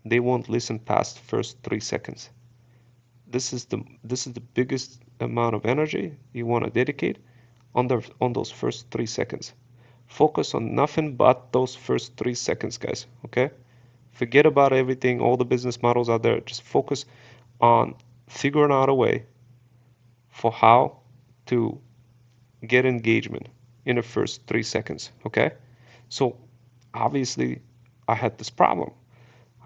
they won't listen past first 3 seconds. This is the biggest amount of energy you want to dedicate on those first 3 seconds. Focus on nothing but those first 3 seconds, guys. Okay? Forget about everything, all the business models out there. Just focus on figuring out a way for how to get engagement in the first 3 seconds. Okay? So obviously I had this problem.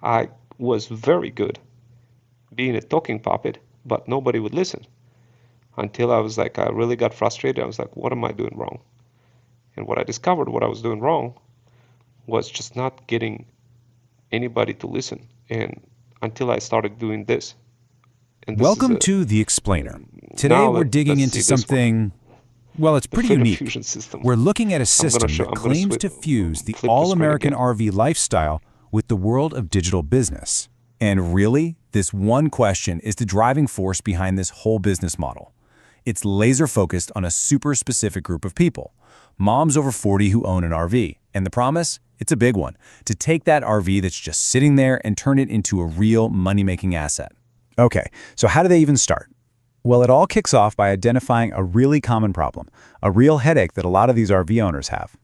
I was very good being a talking puppet, but nobody would listen until I was like, I really got frustrated. I was like, what am I doing wrong? And what I discovered, what I was doing wrong, was just not getting anybody to listen. And until I started doing this, and this is Welcome to The Explainer. Today now we're digging let's into see this one, something, well, it's the pretty filter unique. fusion system. We're looking at a I'm gonna system show. that I'm gonna claims to fuse the flip the screen all-American again. RV lifestyle with the world of digital business. And really, this one question is the driving force behind this whole business model. It's laser-focused on a super specific group of people, moms over 40 who own an RV. And the promise? It's a big one, to take that RV that's just sitting there and turn it into a real money-making asset. Okay, so how do they even start? Well, it all kicks off by identifying a really common problem, a real headache that a lot of these RV owners have.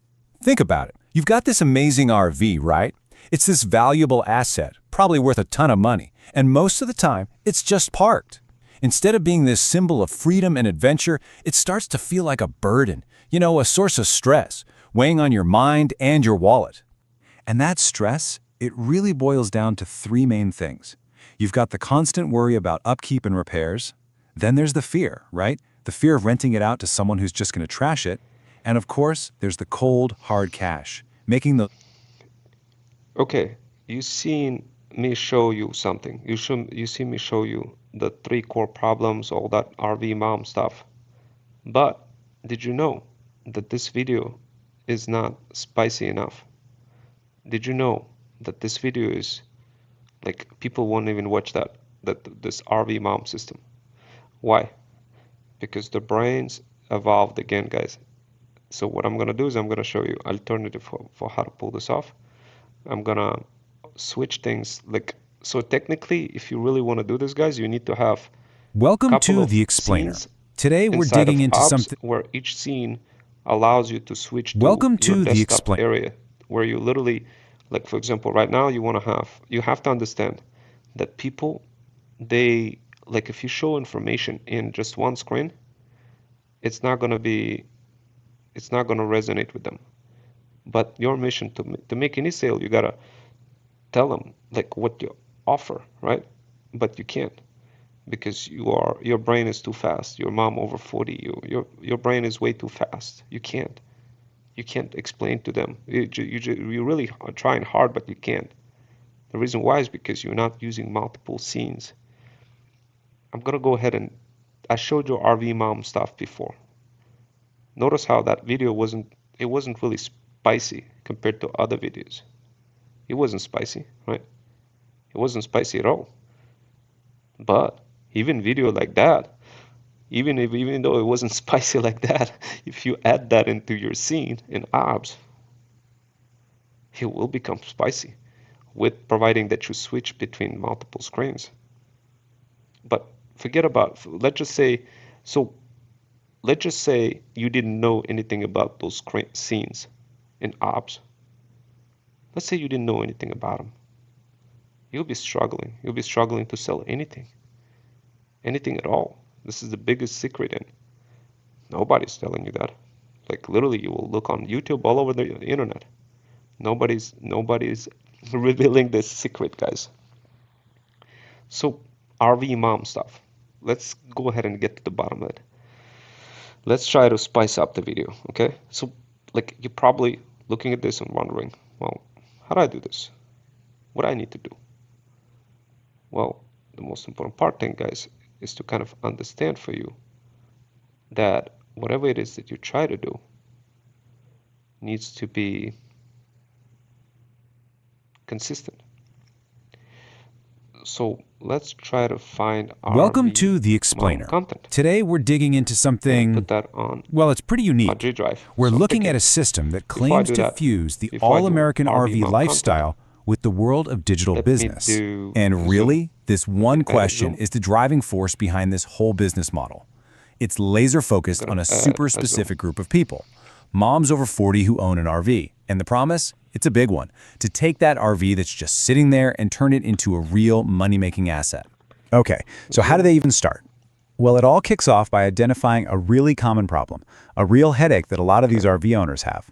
Think about it. You've got this amazing RV, right? It's this valuable asset, probably worth a ton of money, and most of the time, it's just parked. Instead of being this symbol of freedom and adventure, it starts to feel like a burden, a source of stress, weighing on your mind and your wallet. And that stress, it really boils down to three main things. You've got the constant worry about upkeep and repairs. Then there's the fear, right? The fear of renting it out to someone who's just going to trash it. And of course, there's the cold, hard cash, making the... Okay, you seen me show you something. You see me show you the 3 core problems, all that RV mom stuff. But did you know that this video is not spicy enough? Did you know that this video is like people won't even watch this RV mom system? Why? Because the brains evolved again, guys. So what I'm gonna do is I'm gonna show you alternative for how to pull this off. I'm gonna switch things like so technically if you really want to do this, guys, you need to have a Welcome couple to of The Explainer. scenes Today we're inside digging of into apps something... where each scene allows you to switch to Welcome your to The desktop Explainer. area where you literally, like for example, right now you have to understand that people, they, like if you show information in just one screen, it's not gonna be, it's not gonna resonate with them. But your mission to make any sale, you gotta tell them like what you offer, right? But you can't because your brain is too fast. Your mom over 40, your brain is way too fast. You can't explain to them. You really are trying hard, but you can't. The reason why is because you're not using multiple scenes. I'm gonna go ahead and I showed you RV mom stuff before. Notice how that video wasn't really spicy compared to other videos. It wasn't spicy, right? It wasn't spicy at all. But even video like that, even though it wasn't spicy like that, if you add that into your scene in apps, it will become spicy, with providing that you switch between multiple screens. But forget about, so let's just say you didn't know anything about those scenes in apps. Let's say you didn't know anything about them. You'll be struggling. You'll be struggling to sell anything at all. This is the biggest secret, and nobody's telling you that. Like literally, you will look on YouTube all over the internet. Nobody's revealing this secret, guys. So RV mom stuff. Let's go ahead and get to the bottom of it. Let's try to spice up the video, okay? So like you're probably looking at this and wondering, well, how do I do this? What do I need to do? Well, the most important part thing, guys, is to kind of understand for you that whatever it is that you try to do needs to be consistent. So let's try to find Welcome RV to The mom Explainer. content Today we're digging into and something, put that on well, it's pretty my unique. G drive. We're So looking okay, at a system that before I claims do to that, fuse the before I do all-American RV RV mom content, lifestyle with the world of digital let me business. do And Zoom. really, this one Edit question Zoom. is the driving force behind this whole business model. It's laser focused I'm on gonna a add super a Zoom. specific group of people. Moms over 40 who own an RV. And the promise? It's a big one. To take that RV that's just sitting there and turn it into a real money-making asset. Okay, so how do they even start? Well, it all kicks off by identifying a really common problem, a real headache that a lot of these RV owners have.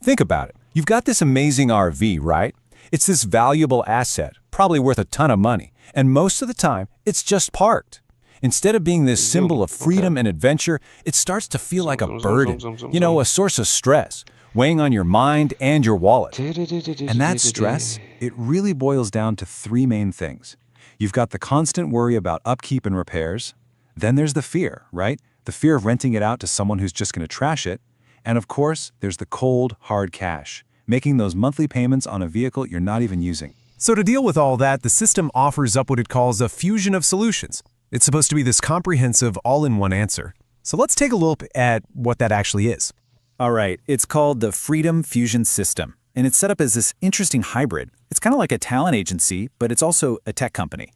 Think about it. You've got this amazing RV, right? It's this valuable asset, probably worth a ton of money, and most of the time, it's just parked. Instead of being this Zoom. symbol of freedom Okay. and adventure, it starts to feel like a Zoom, zoom, burden, zoom, zoom, you know, zoom. a source of stress, weighing on your mind and your wallet. And that stress, it really boils down to three main things. You've got the constant worry about upkeep and repairs. Then there's the fear, right? The fear of renting it out to someone who's just going to trash it. And of course, there's the cold, hard cash, making those monthly payments on a vehicle you're not even using. So to deal with all that, the system offers up what it calls a fusion of solutions. It's supposed to be this comprehensive, all-in-one answer. So let's take a look at what that actually is. All right, it's called the Freedom Fusion System, and it's set up as this interesting hybrid. It's kind of like a talent agency, but it's also a tech company.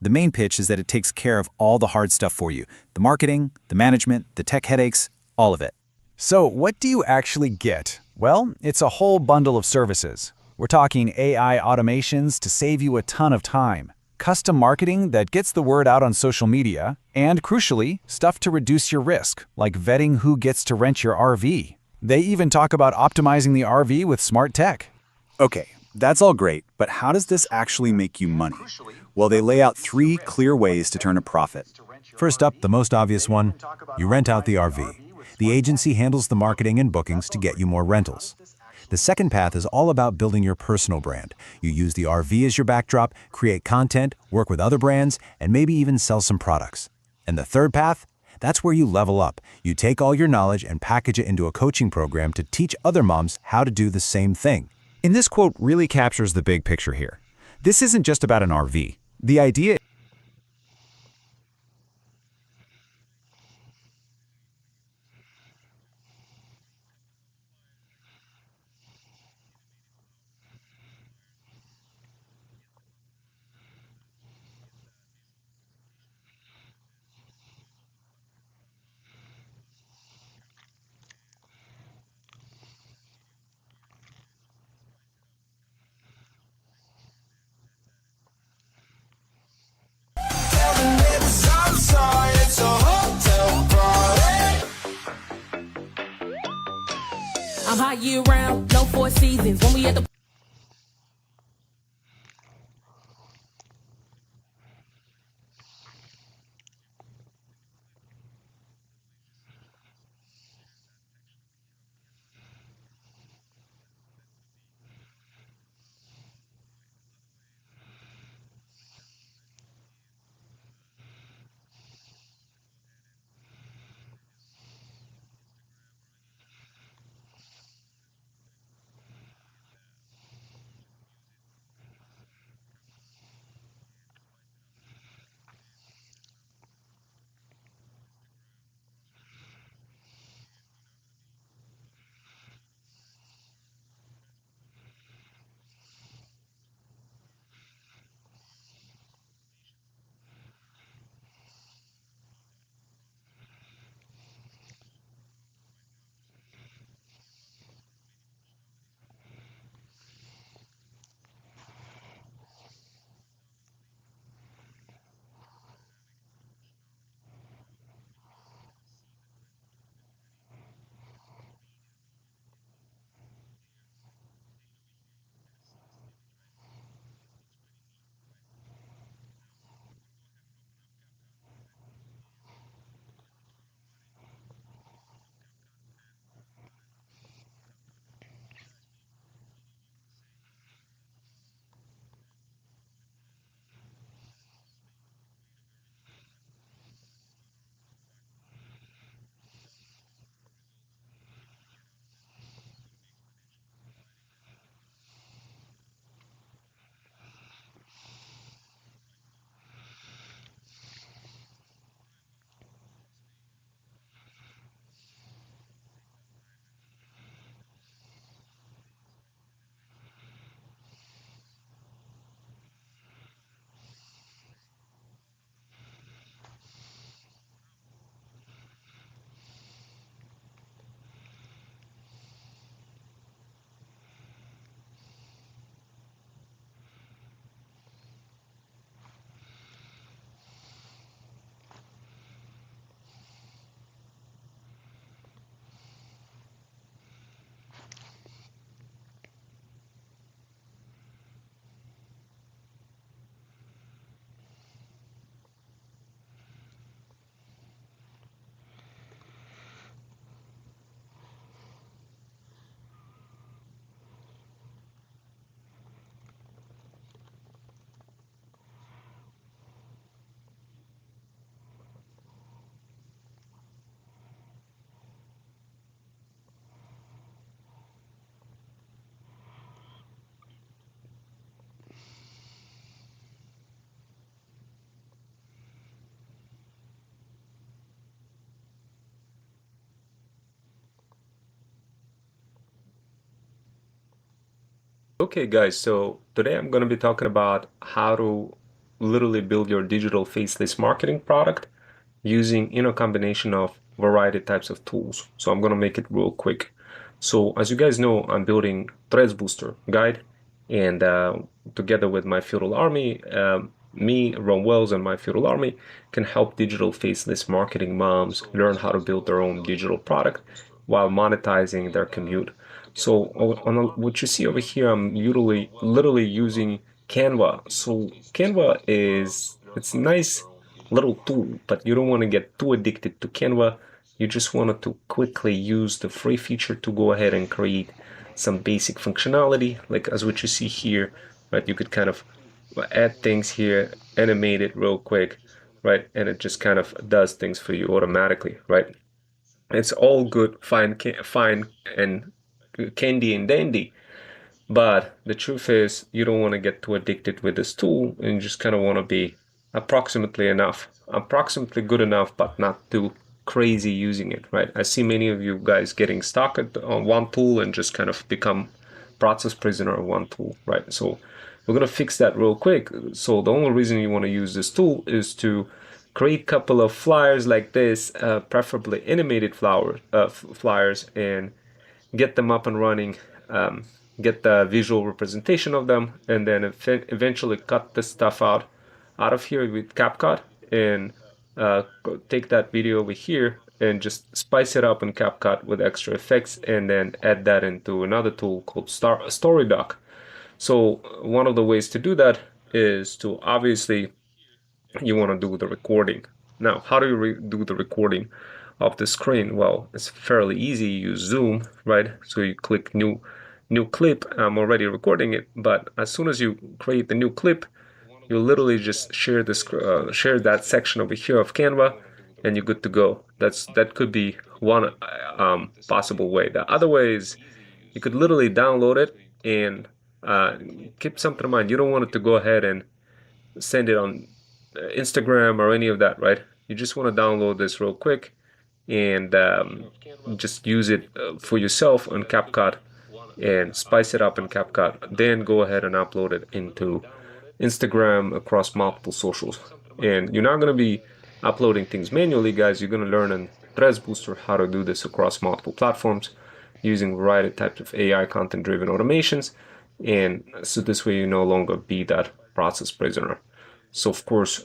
The main pitch is that it takes care of all the hard stuff for you. The marketing, the management, the tech headaches, all of it. So what do you actually get? Well, it's a whole bundle of services. We're talking AI automations to save you a ton of time, custom marketing that gets the word out on social media, and crucially, stuff to reduce your risk, like vetting who gets to rent your RV. They even talk about optimizing the RV with smart tech. Okay, that's all great, but how does this actually make you money? Well, they lay out three clear ways to turn a profit. First up, the most obvious one, you rent out the RV. The agency handles the marketing and bookings to get you more rentals. The second path is all about building your personal brand. You use the RV as your backdrop, create content, work with other brands, and maybe even sell some products. And the third path? That's where you level up. You take all your knowledge and package it into a coaching program to teach other moms how to do the same thing. And this quote really captures the big picture here. This isn't just about an RV. The idea I'm hot year round, no four seasons. When we at the Okay, guys, so today I'm going to be talking about how to literally build your digital faceless marketing product using a combination of variety types of tools. So I'm going to make it real quick. So as you guys know, I'm building Threads Booster guide, and together with my feudal army, me, Ron Wells, and my feudal army can help digital faceless marketing moms learn how to build their own digital product while monetizing their commute. So what you see over here, I'm literally using Canva. So Canva it's a nice little tool, but you don't want to get too addicted to Canva. You just wanted to quickly use the free feature to go ahead and create some basic functionality, like as what you see here, right? You could kind of add things here, animate it real quick, right? And it just kind of does things for you automatically, right? It's all good, fine, and candy and dandy. But the truth is, you don't want to get too addicted with this tool, and you just kind of want to be approximately good enough, but not too crazy using it, right? I see many of you guys getting stuck on one tool and just kind of become process prisoner of one tool, right? So we're going to fix that real quick. So the only reason you want to use this tool is to create a couple of flyers like this, preferably animated flyers, and get them up and running, um, get the visual representation of them, and then eventually cut this stuff out of here with CapCut, and take that video over here and just spice it up in CapCut with extra effects, and then add that into another tool called StoryDoc. So one of the ways to do that is to obviously you want to do the recording. Now, how do you do the recording of the screen? Well, it's fairly easy. You use Zoom, right? So you click new clip. I'm already recording it, but as soon as you create the new clip, you literally just share that section over here of Canva, and you're good to go. That could be one possible way. The other way is you could literally download it, and keep something in mind. You don't want it to go ahead and send it on Instagram or any of that, right? You just want to download this real quick, and just use it for yourself on CapCut and spice it up in CapCut. Then go ahead and upload it into Instagram across multiple socials. And you're not going to be uploading things manually, guys. You're going to learn in Threads Booster how to do this across multiple platforms using a variety of types of AI content driven automations. And so this way you no longer be that process prisoner. So of course,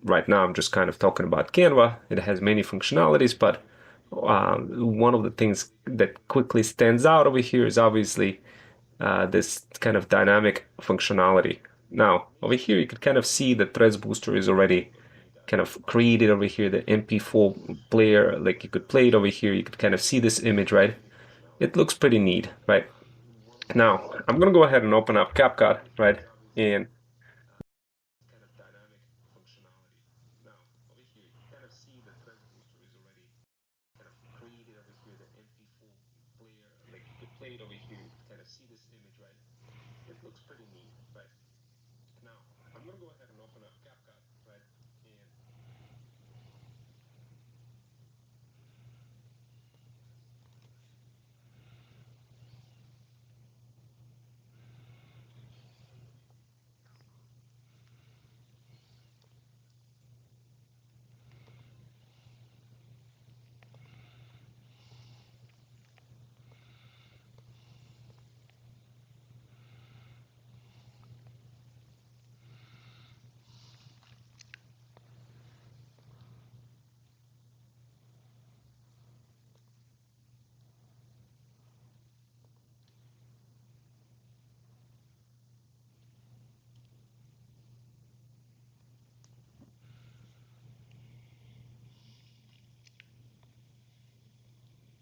right now I'm just kind of talking about Canva. It has many functionalities, but one of the things that quickly stands out over here is obviously this kind of dynamic functionality. Now, over here, you could kind of see the Threads Booster is already kind of created over here, the MP4 player, like you could play it over here. You could kind of see this image, right? It looks pretty neat, right? Now, I'm going to go ahead and open up CapCut, right? And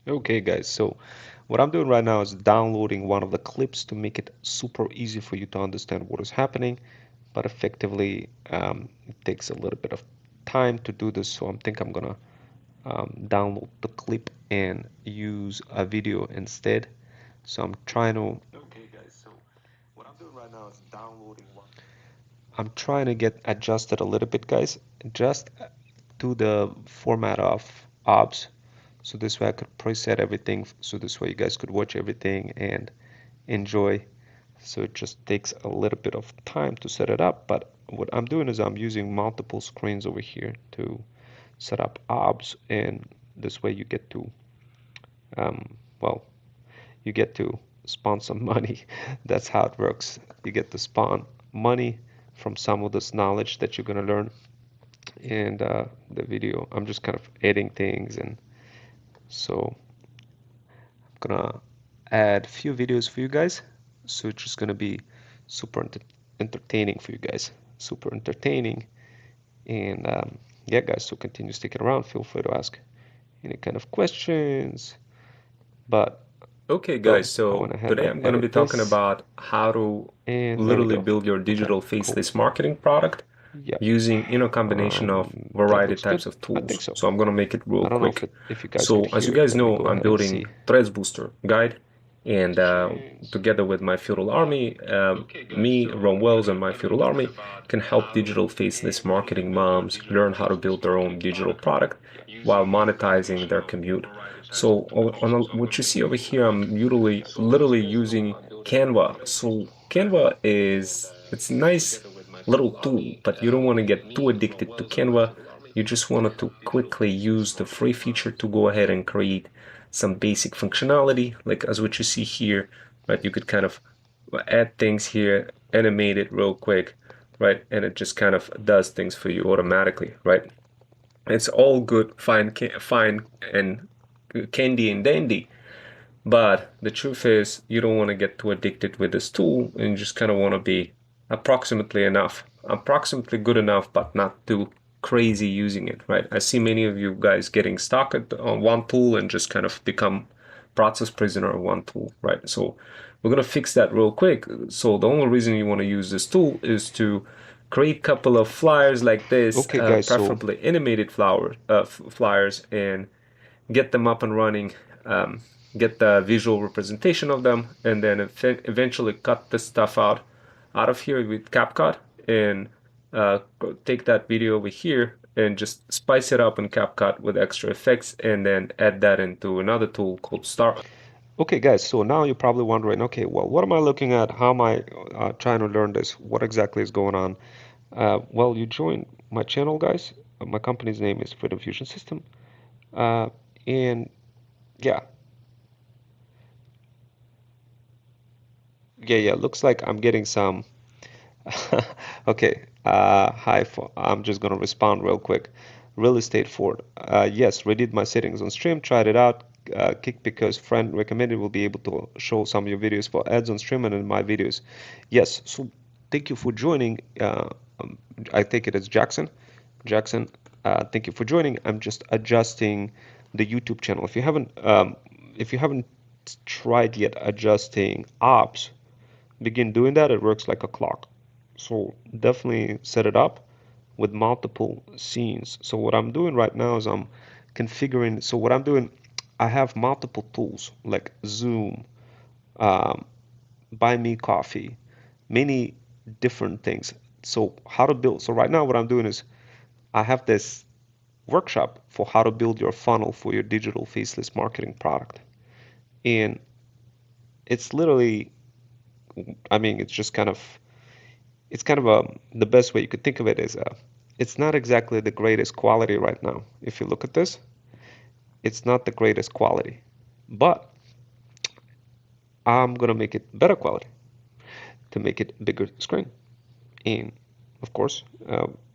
okay, guys, so what I'm doing right now is downloading one of the clips to make it super easy for you to understand what is happening, but effectively it takes a little bit of time to do this, so I'm gonna download the clip and use a video instead. So I'm trying to I'm trying to get adjusted a little bit, guys, just to the format of OBS. So this way I could preset everything. So this way you guys could watch everything and enjoy So it just takes a little bit of time to set it up, but what I'm doing is I'm using multiple screens over here to set up obs, and this way you get to, well, you get to spawn some money. That's how it works. You get to spawn money from some of this knowledge that you're gonna learn. And the video, I'm just kind of adding things, and so I'm gonna add a few videos for you guys. So it's just gonna be super entertaining for you guys, super entertaining. And yeah, guys, so continue sticking around. Feel free to ask any kind of questions. But Okay, guys, boom, I went so ahead today and I'm going to be edit talking this, about how to and there we literally go. build your Okay, digital cool. faceless marketing product Yeah, using, a combination of that variety looks good. types of I think tools. so. So I'm going to make it real I don't know quick. if you guys could So as you hear it. guys Let me know, go I'm ahead and building see. Threads Booster guide, and together with my feudal army, me, Ron Wells, and my feudal army can help digital faceless marketing moms learn how to build their own digital product while monetizing their commute. So what you see over here, I'm literally using Canva. So Canva it's a nice little tool, but you don't want to get too addicted to Canva. You just wanted to quickly use the free feature to go ahead and create some basic functionality, like as what you see here, right? You could kind of add things here, animate it real quick, right? And it just kind of does things for you automatically, right? It's all good, fine, and candy and dandy. But the truth is, you don't want to get too addicted with this tool, and you just kind of want to be approximately good enough, but not too crazy using it, right? I see many of you guys getting stuck on one tool and just kind of become process prisoner of one tool, right? So we're going to fix that real quick. So the only reason you want to use this tool is to create a couple of flyers like this, Okay, guys, so preferably animated flyers, and get them up and running, get the visual representation of them, and then eventually cut this stuff out of here with CapCut, and take that video over here and just spice it up in CapCut with extra effects, and then add that into another tool called Star. okay, guys, so now you're probably wondering, okay, well, what am I looking at? How am I trying to learn this? What exactly is going on? Well, you joined my channel, guys. My company's name is Freedom Fusion System. Uh, and yeah, yeah, looks like I'm getting some. Okay, hi, I'm just gonna respond real quick. Real estate Ford. Yes, redid my settings on stream, tried it out. Kick because friend recommended will be able to show some of your videos for ads on stream and in my videos. Yes, so thank you for joining. I think it is Jackson. Jackson, thank you for joining. I'm just adjusting the YouTube channel. If you haven't tried yet adjusting ops, begin doing that. It works like a clock. So definitely set it up with multiple scenes. So what I'm doing right now is I'm configuring. So what I'm doing, I have multiple tools like Zoom, um, Buy Me Coffee, many different things. So how to build. So right now what I'm doing is I have this workshop for how to build your funnel for your digital faceless marketing product. And it's literally, I mean, it's kind of the best way you could think of it is it's not exactly the greatest quality right now. If you look at this, it's not the greatest quality, but I'm gonna make it better quality to make it bigger screen. And of course,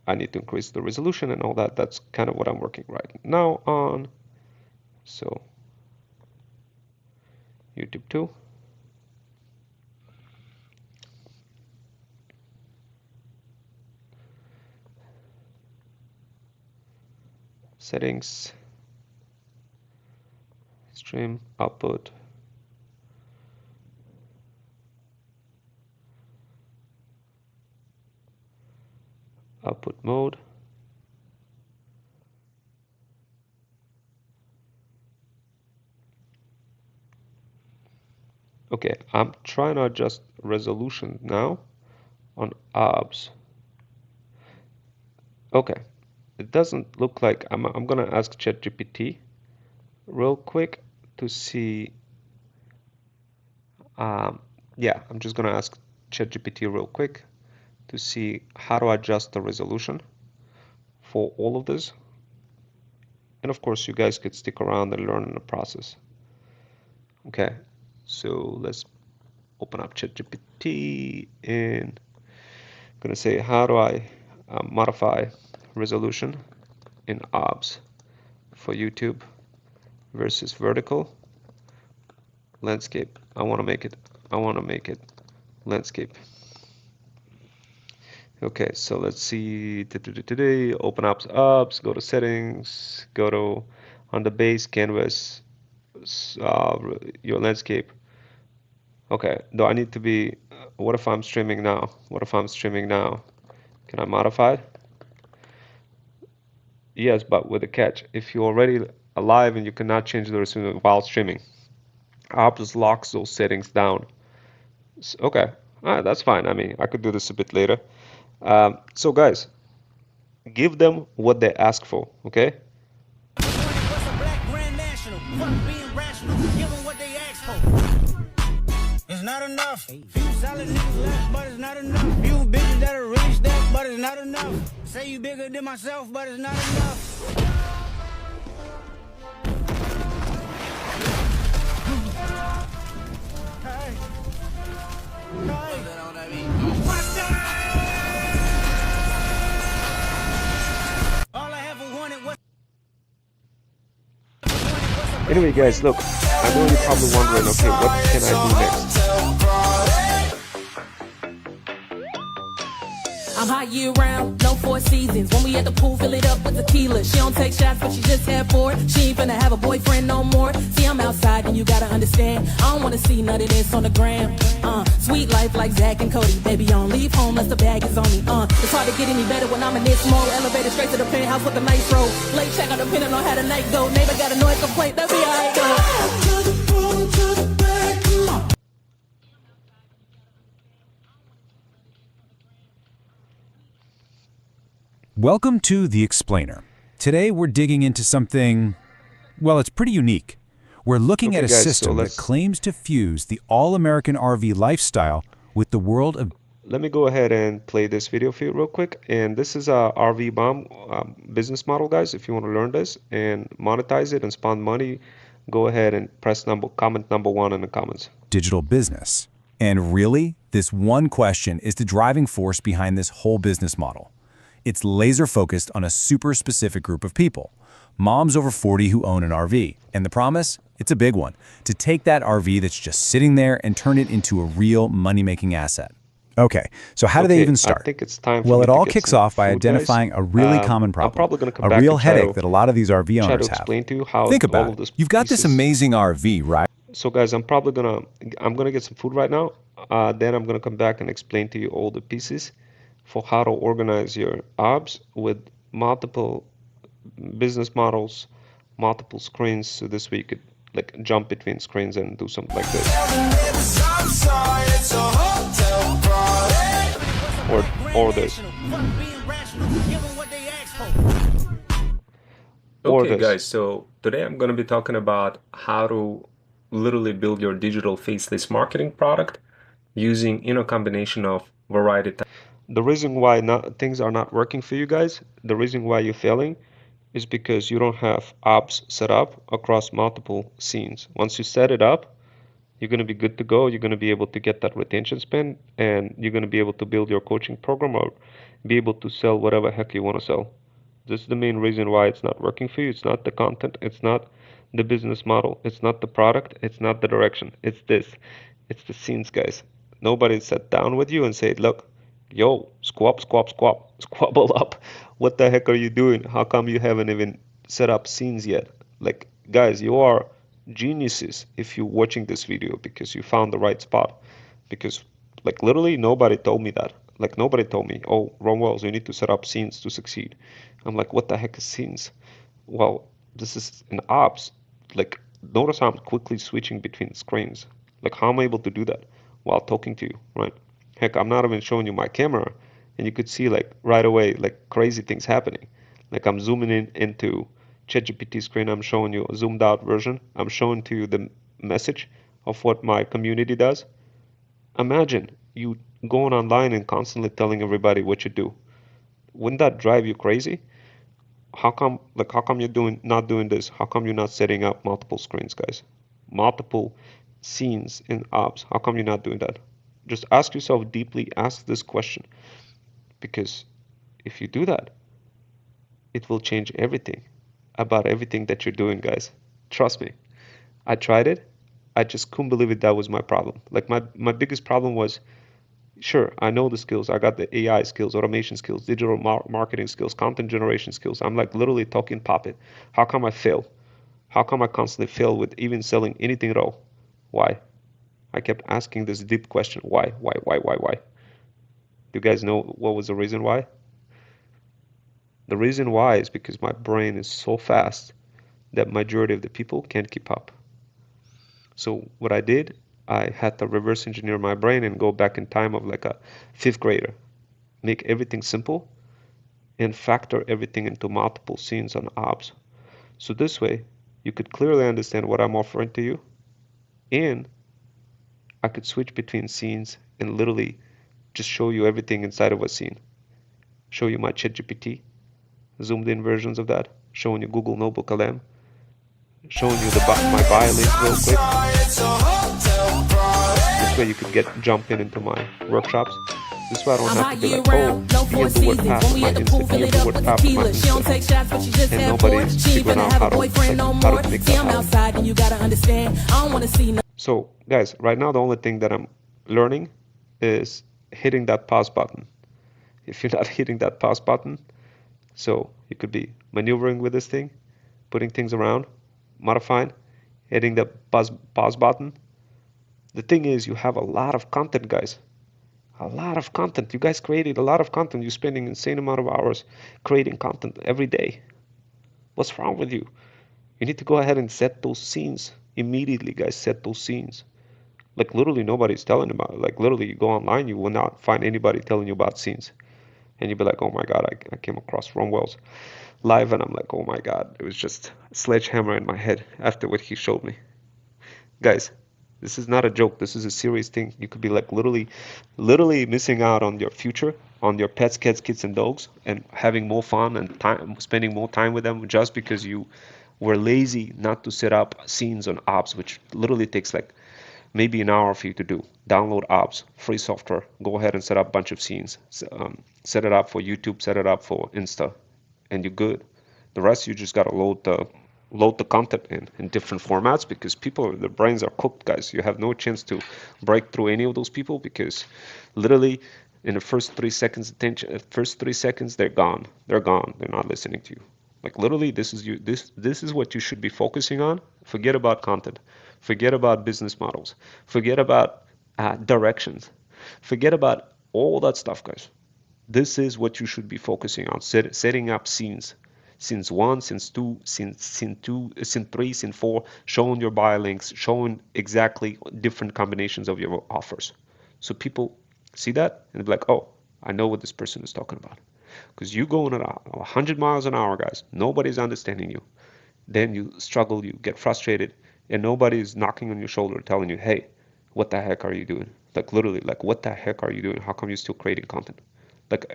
I need to increase the resolution and all that. That's kind of what I'm working right now on. So YouTube 2. Settings, stream, output, output mode. Okay, I'm trying to adjust resolution now on OBS. Okay, it doesn't look like I'm gonna ask ChatGPT real quick to see Yeah, I'm just gonna ask ChatGPT real quick to see how to adjust the resolution for all of this. And of course, you guys could stick around and learn in the process. Okay, so let's open up ChatGPT and I'm gonna say, how do I modify resolution in OBS for YouTube versus vertical landscape? I want to make it landscape. Okay, so let's see. Today, open up apps, go to settings, go to on the base canvas, your landscape. Okay, do I need to be, what if I'm streaming now? What if I'm streaming now? Can I modify it? Yes, but with a catch. If you're already alive and you cannot change the resolution while streaming, apps locks those settings down. Okay, that's fine. I mean, I could do this a bit later. So guys, give them what they ask for, okay? What's a black grand national? Fuck being rational. Give them what they ask for. It's not enough. Few solid niggas left, but it's not enough. Few bitches that are really stacked, but it's not enough. Say you bigger than myself, but it's not enough. All I ever wanted was Anyway, guys, look, I know you're probably wondering, okay, what can I do next? I'm hot year round, no four seasons. When we at the pool, fill it up with tequila. She don't take shots, but she just had four. She ain't finna have a boyfriend no more. See, I'm outside and you gotta understand. I don't wanna see none of this on the gram. Sweet life like Zach and Cody. Baby, don't leave home unless the bag is on me. It's hard to get any better when I'm in this mode. Elevated straight to the penthouse with a nice road. Late check on depending on how the night go. Neighbor got a noise complaint, that'll be alright though. Welcome to The Explainer. Today we're digging into something, well, it's pretty unique. We're looking at a Okay, guys, so system that claims to fuse the all-American RV lifestyle with the world of... Let me go ahead and play this video for you real quick. And this is a RV bomb business model, guys. If you want to learn this and monetize it and spawn money, go ahead and press comment number 1 in the comments. Digital business. And really, this one question is the driving force behind this whole business model. It's laser focused on a super specific group of people, moms over 40 who own an RV. And the promise? It's a big one, to take that RV that's just sitting there and turn it into a real money-making asset. Okay, so how do they even start? I think it's time for Well, me it to all get kicks some off by food, identifying guys. a really common I'm problem, probably gonna come a back real and try headache to- that a lot of these RV try to owners have. explain to you how Think all about of this it. You've got this pieces- amazing RV, right? So guys, I'm gonna get some food right now. Then I'm gonna come back and explain to you all the pieces for how to organize your OBS with multiple business models, multiple screens. So this way you could like jump between screens and do something like this. Or this. Or Okay, this. guys, so today I'm going to be talking about how to literally build your digital faceless marketing product using a combination of variety. The reason why things are not working for you guys, the reason why you're failing is because you don't have apps set up across multiple scenes. Once you set it up, you're going to be good to go. You're going to be able to get that retention spend and you're going to be able to build your coaching program or be able to sell whatever heck you want to sell. This is the main reason why it's not working for you. It's not the content, it's not the business model, it's not the product, it's not the direction. It's this. It's the scenes, guys. Nobody sat down with you and said, look, yo, squabble up. What the heck are you doing? How come you haven't even set up scenes yet? Like, guys, you are geniuses if you're watching this video because you found the right spot. Because, like, literally nobody told me that. Like, nobody told me, oh, Ron Wells, you need to set up scenes to succeed. I'm like, what the heck is scenes? Well, this is an ops. Like, notice how I'm quickly switching between screens. Like, how am I able to do that while talking to you, right? Heck, I'm not even showing you my camera, and you could see, like, right away, like, crazy things happening. Like, I'm zooming in into ChatGPT screen. I'm showing you a zoomed out version. I'm showing to you the message of what my community does. Imagine you going online and constantly telling everybody what you do. Wouldn't that drive you crazy? How come you're not doing this? How come you're not setting up multiple screens, guys? Multiple scenes in apps. How come you're not doing that? Just ask yourself deeply, ask this question. Because if you do that, it will change everything about everything that you're doing, guys. Trust me. I tried it. I just couldn't believe it. That was my problem. Like my biggest problem was, sure, I know the skills. I got the AI skills, automation skills, digital marketing skills, content generation skills. I'm like literally talking puppet. How come I fail? How come I constantly fail with even selling anything at all? Why? I kept asking this deep question. Why? Why? Do you guys know what was the reason why? The reason why is because my brain is so fast that majority of the people can't keep up. So what I did, I had to reverse engineer my brain and go back in time of like a fifth grader. Make everything simple and factor everything into multiple scenes on apps. So this way, you could clearly understand what I'm offering to you, and I could switch between scenes and literally just show you everything inside of a scene. Show you my ChatGPT, zoomed in versions of that, showing you Google Notebook LM, showing you my bio link real quick. This way you could jump into my workshops. This way I don't have to be like, oh, be in the WordPath of my Insta, be in the WordPath of my Insta. And nobody's figuring out how to make that happen. So guys, right now the only thing that I'm learning is hitting that pause button. If you're not hitting that pause button, so you could be maneuvering with this thing, putting things around, modifying, hitting the pause button. The thing is, you have a lot of content, guys. A lot of content. You guys created a lot of content. You're spending insane amount of hours creating content every day. What's wrong with you? You need to go ahead and set those scenes immediately, guys. Set those scenes. Like literally nobody's telling about it. Like literally you go online, you will not find anybody telling you about scenes. And you'll be like, oh my God, I came across Ron Wells live and I'm like, oh my God, it was just a sledgehammer in my head after what he showed me. Guys, this is not a joke. This is a serious thing. You could be like literally missing out on your future, on your pets, cats, kids, and dogs, and having more fun and time, spending more time with them just because you were lazy not to set up scenes on apps, which literally takes like maybe an hour for you to do. Download apps, free software. Go ahead and set up a bunch of scenes. Set it up for YouTube, set it up for Insta, and you're good. The rest you just gotta load the content in different formats because their brains are cooked, guys. You have no chance to break through any of those people because literally in the first 3 seconds attention, first 3 seconds they're gone. They're gone. They're not listening to you. Like literally, this is what you should be focusing on. Forget about content. Forget about business models. Forget about directions. Forget about all that stuff, guys. This is what you should be focusing on. Setting up scenes. Scenes 1, scenes 2, scene 3, scene 4, showing your bio links, showing exactly different combinations of your offers. So people see that and be like, oh, I know what this person is talking about. Because you going at 100 miles an hour, guys. Nobody's understanding you. Then you struggle, you get frustrated, and nobody's knocking on your shoulder telling you, hey, what the heck are you doing? Like literally, like what the heck are you doing? How come you're still creating content? Like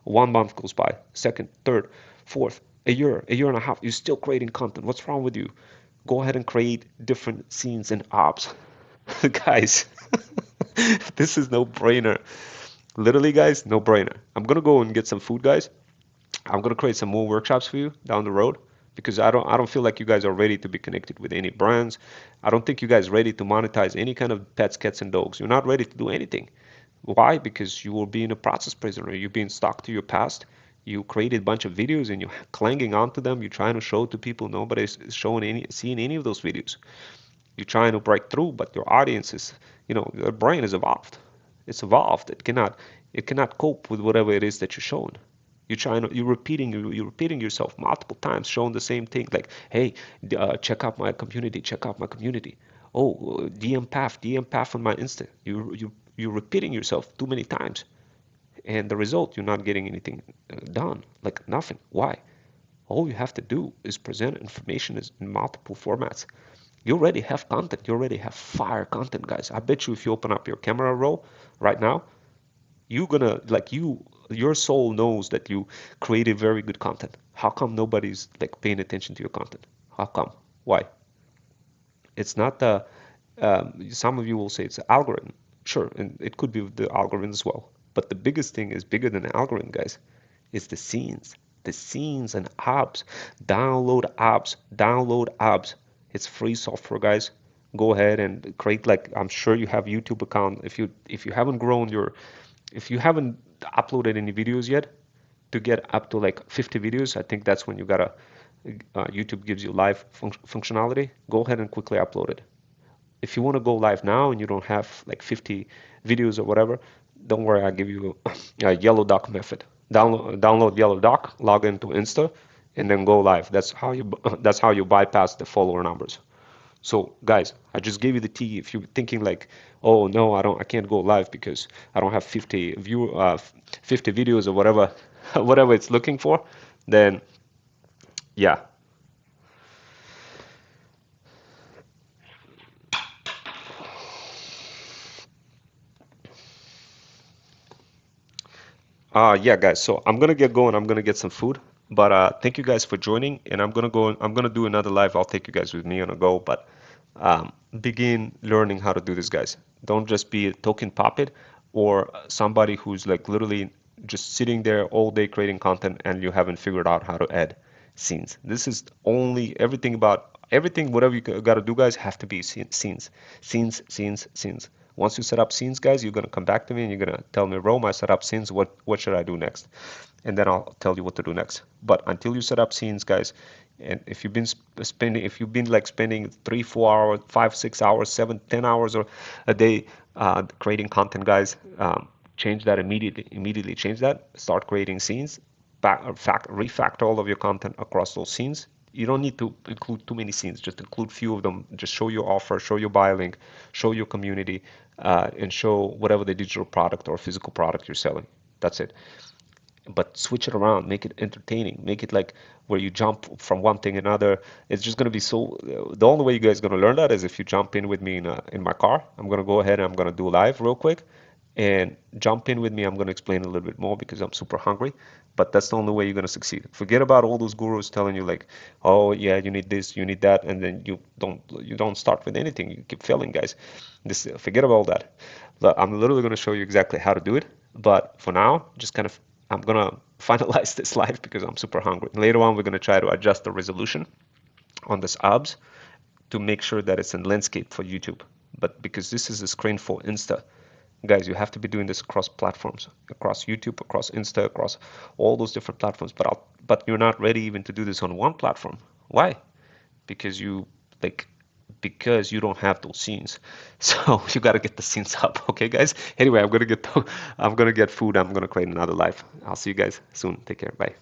1 month goes by, second, third, fourth, a year and a half, you're still creating content. What's wrong with you? Go ahead and create different scenes and apps. Guys, this is no brainer. Literally, guys, no brainer. I'm gonna go and get some food, guys. I'm gonna create some more workshops for you down the road because I don't feel like you guys are ready to be connected with any brands. I don't think you guys are ready to monetize any kind of pets, cats, and dogs. You're not ready to do anything. Why? Because you will be in a process prisoner. You're being stuck to your past. You created a bunch of videos and you're clanging onto them. You're trying to show to people. Nobody's seeing any of those videos. You're trying to break through, but your audience is, your brain is evolved. It's evolved. It cannot cope with whatever it is that you're showing. You're repeating yourself multiple times, showing the same thing. Like, hey, check out my community. Check out my community. Oh, DM path on my Insta. You're repeating yourself too many times, and the result, you're not getting anything done. Like nothing. Why? All you have to do is present information in multiple formats. You already have content. You already have fire content, guys. I bet you if you open up your camera roll right now, you're gonna like your soul knows that you created very good content. How come nobody's like paying attention to your content? How come? Why? It's not the some of you will say it's the algorithm. Sure, and it could be the algorithm as well. But the biggest thing is bigger than the algorithm, guys. It's the scenes. The scenes and apps. Download apps. Download apps. It's free software, guys. Go ahead and create like I'm sure you have YouTube account. If you haven't grown your if you haven't uploaded any videos yet, to get up to like 50 videos, I think that's when you gotta YouTube gives you live functionality. Go ahead and quickly upload it. If you want to go live now and you don't have like 50 videos or whatever, don't worry, I'll give you a yellow dock method. Download yellow dock, log into Insta, and then go live. That's how you bypass the follower numbers. So guys, I just gave you the tea. If you're thinking like, oh no, I can't go live because I don't have 50 videos or whatever, whatever it's looking for, then yeah. Yeah, guys. So I'm gonna get going. I'm gonna get some food. But thank you guys for joining. And I'm gonna go. I'm gonna do another live. I'll take you guys with me on a go. But begin learning how to do this, guys. Don't just be a token puppet or somebody who's like literally just sitting there all day creating content and you haven't figured out how to add scenes. This is only everything about everything. Whatever you got to do, guys, have to be scenes, scenes. Once you set up scenes, guys, you're gonna come back to me and you're gonna tell me, Rome, I set up scenes. What should I do next? And then I'll tell you what to do next. But until you set up scenes, guys, and if you've been like spending 3 4 hours, 5 6 hours, 7 10 hours or a day creating content, guys, change that immediately. Immediately change that. Start creating scenes. Refactor all of your content across those scenes. You don't need to include too many scenes. Just include few of them. Just show your offer, show your buy link, show your community, and show whatever the digital product or physical product you're selling. That's it. But switch it around, make it entertaining, make it like where you jump from one thing another. It's just gonna be so. The only way you guys are gonna learn that is if you jump in with me in my car. I'm gonna go ahead and I'm gonna do live real quick, and jump in with me. I'm gonna explain a little bit more because I'm super hungry. But that's the only way you're gonna succeed. Forget about all those gurus telling you like, oh yeah, you need this, you need that, and then you don't start with anything. You keep failing, guys. Forget about all that. I'm literally gonna show you exactly how to do it. But for now, just kind of I'm gonna finalize this live because I'm super hungry. Later on, we're gonna try to adjust the resolution on this abs to make sure that it's in landscape for YouTube. But because this is a screen for Insta, guys, you have to be doing this across platforms, across YouTube, across Insta, across all those different platforms. But you're not ready even to do this on one platform. Why? Because because you don't have those scenes. So you got to get the scenes up. Okay, guys. Anyway, I'm gonna get food. I'm gonna create another live. I'll see you guys soon. Take care. Bye.